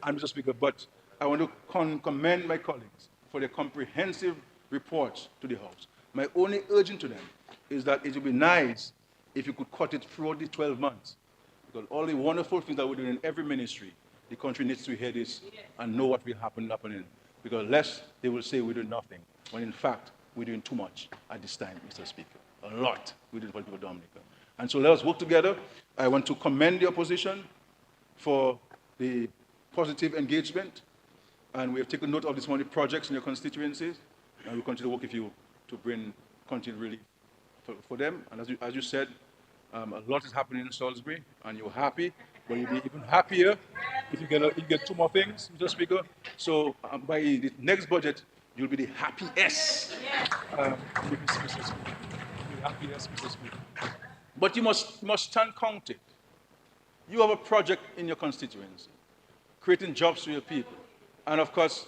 And Mr. Speaker, but I want to commend my colleagues for their comprehensive reports to the House. My only urging to them is that it would be nice if you could cut it throughout the 12 months. Because all the wonderful things that we're doing in every ministry, the country needs to hear this and know what will happen happening. Because lest they will say we're doing nothing, when in fact we're doing too much at this time, Mr. Speaker. A lot we're doing for the people of Dominica. And so let us work together. I want to commend the opposition for the positive engagement. And we have taken note of this many projects in your constituencies. And we'll continue to work with you to bring continued relief for them. And as you said, a lot is happening in Salisbury, and you're happy, but you'll be even happier if you get two more things, Mr. Speaker, so by the next budget, you'll be the happiest, Mr. Speaker. You'll be the happiest, Mr. Speaker. But you must stand counted. You have a project in your constituency, creating jobs for your people. And of course,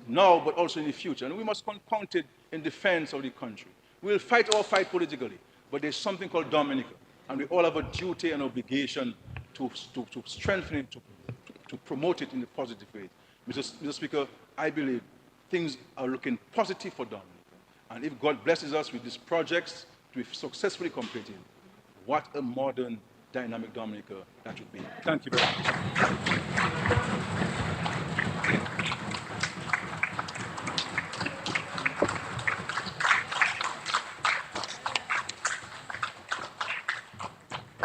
now, but also in the future. And we must count it in defense of the country. We'll fight our fight politically, but there's something called Dominica. And we all have a duty and obligation to strengthen it, to promote it in a positive way. Mr. Speaker, I believe things are looking positive for Dominica. And if God blesses us with these projects to be successfully completed, what a modern, dynamic Dominica that would be. Thank you very much.